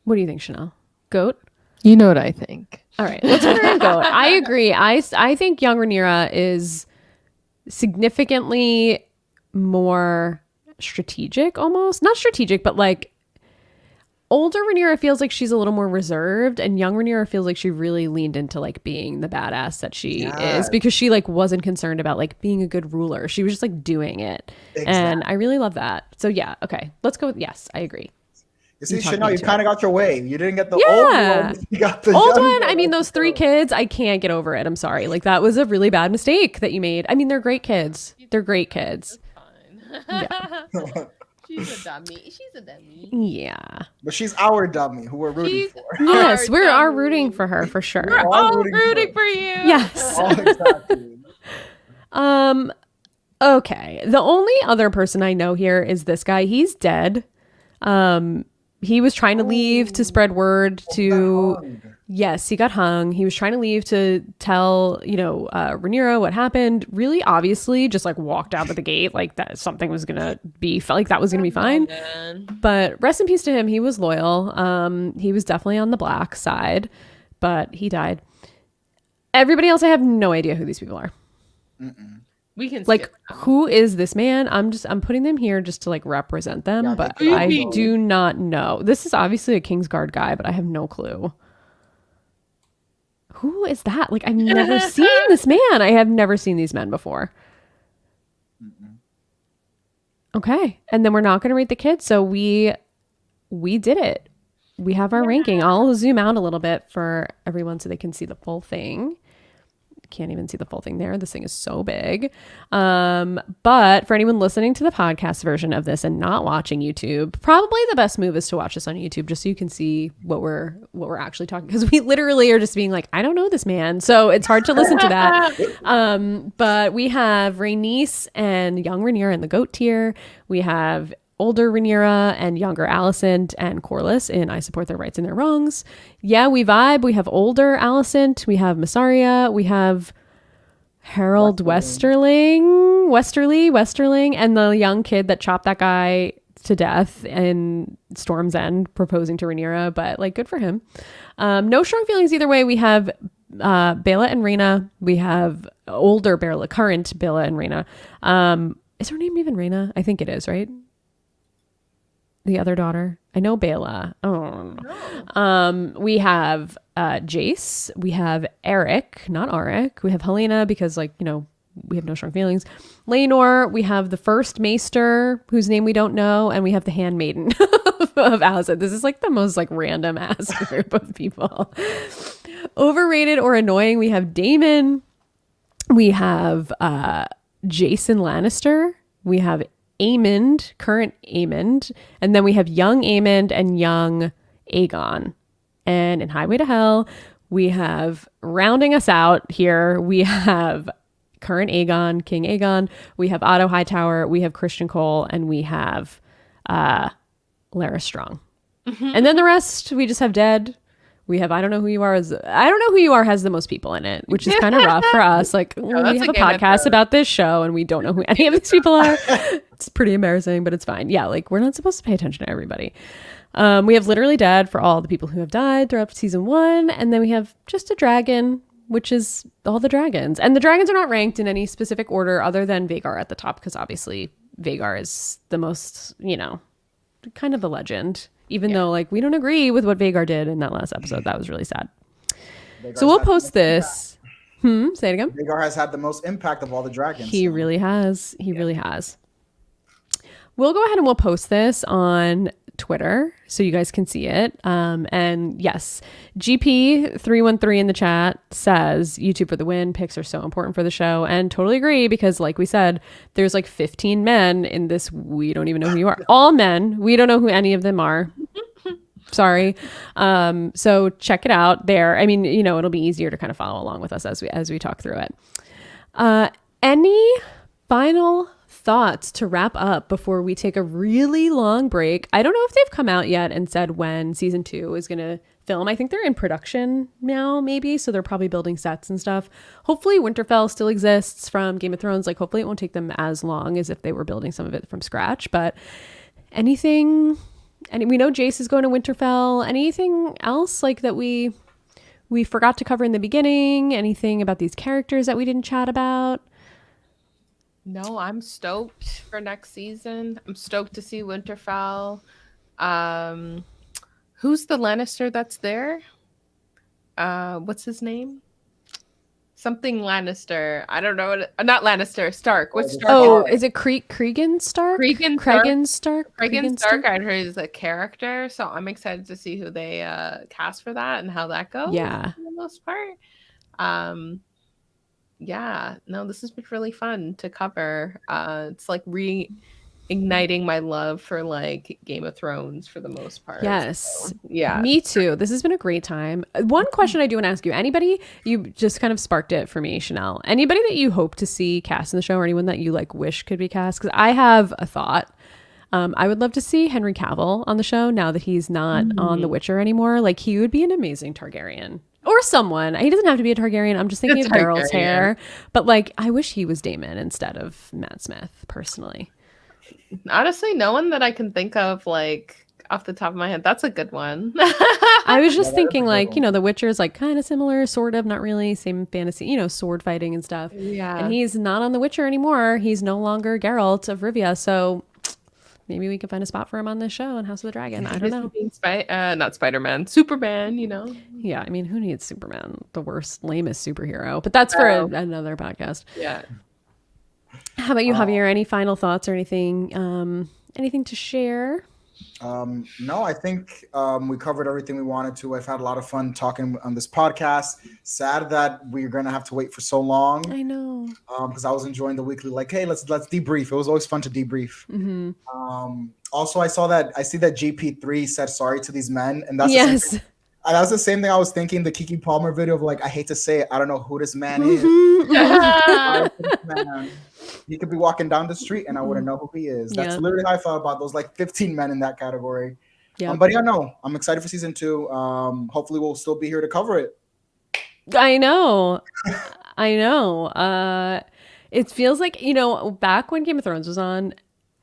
What do you think, Chanelle? Goat? You know what I think. All right, let's put her in goat. I agree. I think young Rhaenyra is significantly more strategic, almost not strategic, but like older Rhaenyra feels like she's a little more reserved, and young Rhaenyra feels like she really leaned into like being the badass that she is Yes. because she like wasn't concerned about like being a good ruler. She was just like doing it, and I really love that. So yeah, okay, let's go with yes. I agree. You see, You talked me Chanel, you into kind of got your way. You didn't get the Yeah. old one. You got the Old young one. I mean, those 3 kids, I can't get over it. I'm sorry. Like that was a really bad mistake that you made. I mean, they're great kids. They're great kids. Fine. She's a dummy. Yeah. But she's our dummy who we're rooting She's for. Yes, Our we are dummy. rooting for her for sure. We're all all rooting rooting for for you. Yes. Oh, exactly. Okay. The only other person I know here is this guy. He's dead. He was trying to leave to spread word to yes, he got hung. He was trying to leave to tell, Rhaenyra what happened. Really obviously just like walked out of the gate like that something was going to be like that was going to be fine. But rest in peace to him. He was loyal. He was definitely on the black side, but he died. Everybody else, I have no idea who these people are. We can Like, skip them. who is this man? I'm putting them here just to like represent them, Yeah, but they could I all go. do not know. This is obviously a Kingsguard guy, but I have no clue. Who is that? Like, I've never seen this man. I have never seen these men before. Okay. And then we're not going to rate the kids. So we did it. We have our ranking. I'll zoom out a little bit for everyone so they can see the full thing. Can't even see the full thing there. This thing is so big. But for anyone listening to the podcast version of this and not watching YouTube, probably the best move is to watch this on YouTube just so you can see what we're actually talking, because we literally are just being like, I don't know this man, so it's hard to listen to that. But we have Rhaenys and young Rhaenyra in the goat tier. We have older Rhaenyra and younger Alicent and Corlys in I Support Their Rights and Their Wrongs. Yeah, we vibe. We have older Alicent. We have Massaria. We have Harold Westerling, and the young kid that chopped that guy to death in Storm's End proposing to Rhaenyra, but like good for him. No strong feelings either way. We have Bella and Rhaena. We have older Bella, current Bella and Rhaena. Is her name even Rhaena? I think it is, right? The other daughter. I know Bela. Oh. We have Jace. We have Eric, not Arik. We have Helena because, like, we have no strong feelings. Laenor, we have the first Maester, whose name we don't know, and we have the handmaiden of Alicent. This is like the most like random ass group of people. Overrated or annoying, we have Daemon, we have Jason Lannister, we have Aemond, current Aemond, and then we have young Aemond and young Aegon. And in Highway to Hell, we have, rounding us out here, we have current Aegon, King Aegon, we have Otto Hightower, we have Christian Cole, and we have Lara Strong. And then the rest, we just have dead. We have I don't know who you are has the most people in it, which is kind of rough for us. Like we have a podcast about this show and we don't know who any of these people are. It's pretty embarrassing, but it's fine. Yeah, like we're not supposed to pay attention to everybody. We have literally dead for all the people who have died throughout season 1, and then we have just a dragon, which is all the dragons. And the dragons are not ranked in any specific order other than Vhagar at the top, because obviously Vhagar is the most, kind of the legend. Even though like we don't agree with what Vhagar did in that last episode. That was really sad. So we'll post this. Say it again. Vhagar has had the most impact of all the dragons. He really has. He really has. We'll go ahead and we'll post this on Twitter so you guys can see it. And yes, GP313 in the chat says YouTube for the win. Picks are so important for the show, and totally agree, because like we said, there's like 15 men in this. We don't even know who you are. All men. We don't know who any of them are. Sorry. So check it out there. I mean, it'll be easier to kind of follow along with us as we talk through it. Any final thoughts to wrap up before we take a really long break? I don't know if they've come out yet and said when season 2 is going to film. I think they're in production now, maybe. So they're probably building sets and stuff. Hopefully Winterfell still exists from Game of Thrones. Like hopefully it won't take them as long as if they were building some of it from scratch. But anything, and we know Jace is going to Winterfell. Anything else like that we forgot to cover in the beginning? Anything about these characters that we didn't chat about? No, I'm stoked for next season. I'm stoked to see Winterfell. Who's the Lannister that's there? What's his name? Something Lannister. I don't know. Not Lannister. Stark. What's Stark? Oh, is it Cregan Stark? Cregan Stark. I heard is a character, so I'm excited to see who they cast for that and how that goes. Yeah, for the most part. Yeah, no, this has been really fun to cover. It's like reigniting my love for like Game of Thrones for the most part. Yes. So, yeah. Me too. This has been a great time. One question I do want to ask you, anybody, you just kind of sparked it for me, Chanelle. Anybody that you hope to see cast in the show, or anyone that you like wish could be cast? Because I have a thought. I would love to see Henry Cavill on the show now that he's not on The Witcher anymore. Like he would be an amazing Targaryen. Or someone. He doesn't have to be a Targaryen. I'm just thinking of Geralt's hair. But like, I wish he was Daemon instead of Matt Smith, personally. Honestly, no one that I can think of like off the top of my head. That's a good one. I was just thinking like, The Witcher is like kind of similar, sort of, not really, same fantasy, sword fighting and stuff. Yeah. And he's not on The Witcher anymore. He's no longer Geralt of Rivia. So maybe we can find a spot for him on this show in House of the Dragon. I don't know. Not Spider-Man, Superman, Yeah, I mean, who needs Superman? The worst, lamest superhero. But that's for another podcast. Yeah. How about you, Javier? Any final thoughts or anything? Anything to share? No, I think we covered everything we wanted to. I've had a lot of fun talking on this podcast. Sad that we're gonna have to wait for so long. I know. Because I was enjoying the weekly. Like, hey, let's debrief. It was always fun to debrief. Mm-hmm. Also, I see that GP3 said sorry to these men, and that's yes. That's the same thing I was thinking. The Kiki Palmer video of like, I hate to say it, I don't know who this man is. He could be walking down the street and I wouldn't know who he is. That's literally how I felt about those like 15 men in that category. Yeah. But yeah, no, I'm excited for season 2. Hopefully we'll still be here to cover it. I know. It feels like, back when Game of Thrones was on,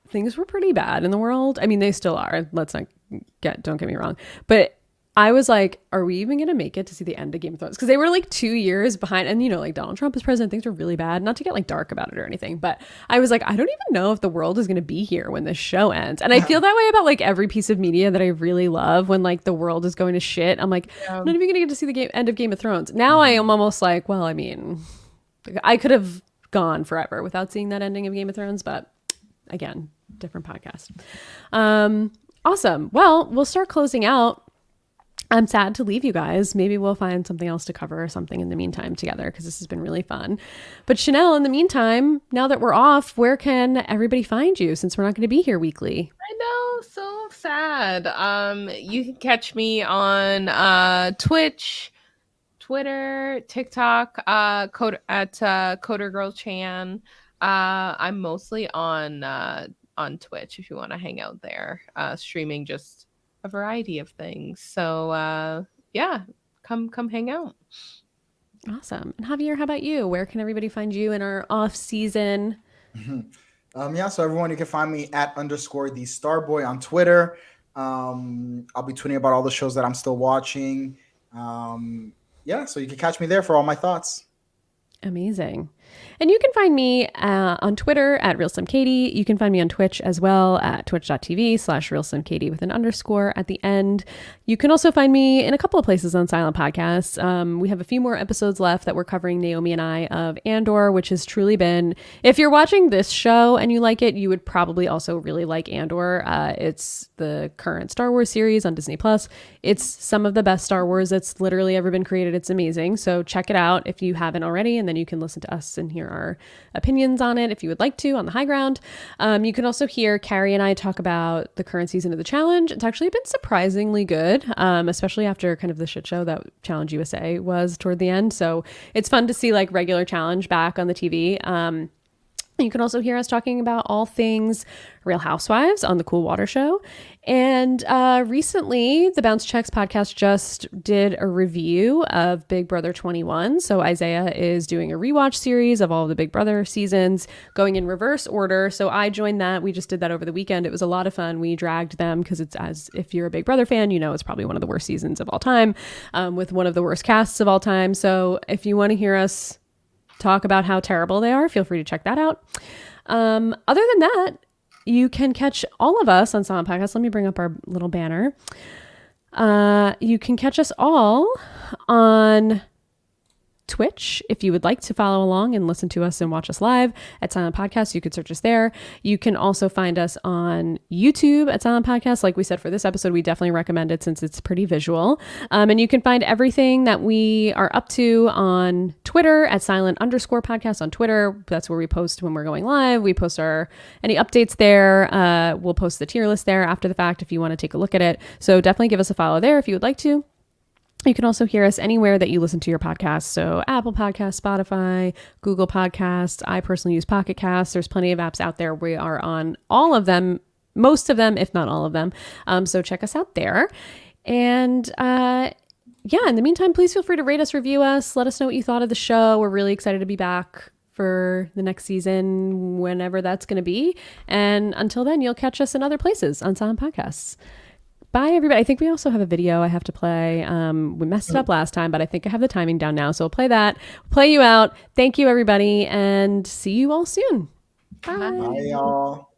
things were pretty bad in the world. I mean, they still are. Don't get me wrong. But I was like, are we even going to make it to see the end of Game of Thrones? Because they were like 2 years behind. And, like Donald Trump is president. Things were really bad. Not to get like dark about it or anything. But I was like, I don't even know if the world is going to be here when this show ends. And I feel that way about like every piece of media that I really love when like the world is going to shit. I'm like, I'm not even going to get to see the end of Game of Thrones. Now I am almost like, well, I mean, I could have gone forever without seeing that ending of Game of Thrones. But again, different podcast. Awesome. Well, we'll start closing out. I'm sad to leave you guys. Maybe we'll find something else to cover or something in the meantime together, because this has been really fun. But Chanelle, in the meantime, now that we're off, where can everybody find you since we're not going to be here weekly? I know, so sad. You can catch me on Twitch, Twitter, TikTok, Coder Girl Chan. I'm mostly on Twitch if you want to hang out there, streaming just a variety of things. So yeah, come hang out. Awesome. And Javier, how about you? Where can everybody find you in our off season? So everyone, you can find me at _ the Starboy on Twitter. I'll be tweeting about all the shows that I'm still watching. So you can catch me there for all my thoughts. Amazing. And you can find me on Twitter at RealSlimKatie. You can find me on Twitch as well at twitch.tv/RealSlimKatie with an underscore at the end. You can also find me in a couple of places on Silent Podcasts. We have a few more episodes left that we're covering, Naomi and I, of Andor, which has truly been, if you're watching this show and you like it, you would probably also really like Andor. It's the current Star Wars series on Disney+. It's some of the best Star Wars that's literally ever been created. It's amazing. So check it out if you haven't already, and then you can listen to us and hear our opinions on it if you would like to on the high ground. You can also hear Carrie and I talk about the current season of the challenge. It's actually been surprisingly good, especially after kind of the shit show that Challenge USA was toward the end. So it's fun to see like regular challenge back on the TV. You can also hear us talking about all things Real Housewives on the Cool Water Show. And recently, the Bounce Checks podcast just did a review of Big Brother 21. So Isaiah is doing a rewatch series of all the Big Brother seasons, going in reverse order. So I joined that. We just did that over the weekend. It was a lot of fun. We dragged them because it's, as if you're a Big Brother fan, you know it's probably one of the worst seasons of all time, with one of the worst casts of all time. So if you want to hear us talk about how terrible they are, feel free to check that out. Other than that, you can catch all of us on Silent Podcast. Let me bring up our little banner. You can catch us all on Twitch if you would like to follow along and listen to us and watch us live at Silent Podcast. You could search us there. You can also find us on YouTube at Silent Podcast. Like we said for this episode, we definitely recommend it since it's pretty visual. And you can find everything that we are up to on Twitter at silent_podcast on Twitter. That's where we post when we're going live. We post any updates there. We'll post the tier list there after the fact if you want to take a look at it. So definitely give us a follow there if you would like to. You can also hear us anywhere that you listen to your podcasts. So Apple Podcasts, Spotify, Google Podcasts. I personally use Pocket Casts. There's plenty of apps out there. We are on all of them, most of them, if not all of them. So check us out there. And in the meantime, please feel free to rate us, review us. Let us know what you thought of the show. We're really excited to be back for the next season, whenever that's going to be. And until then, you'll catch us in other places on Silent Podcasts. Bye, everybody. I think we also have a video I have to play. We messed it up last time, but I think I have the timing down now. So we'll play that, play you out. Thank you, everybody, and see you all soon. Bye. Bye, y'all.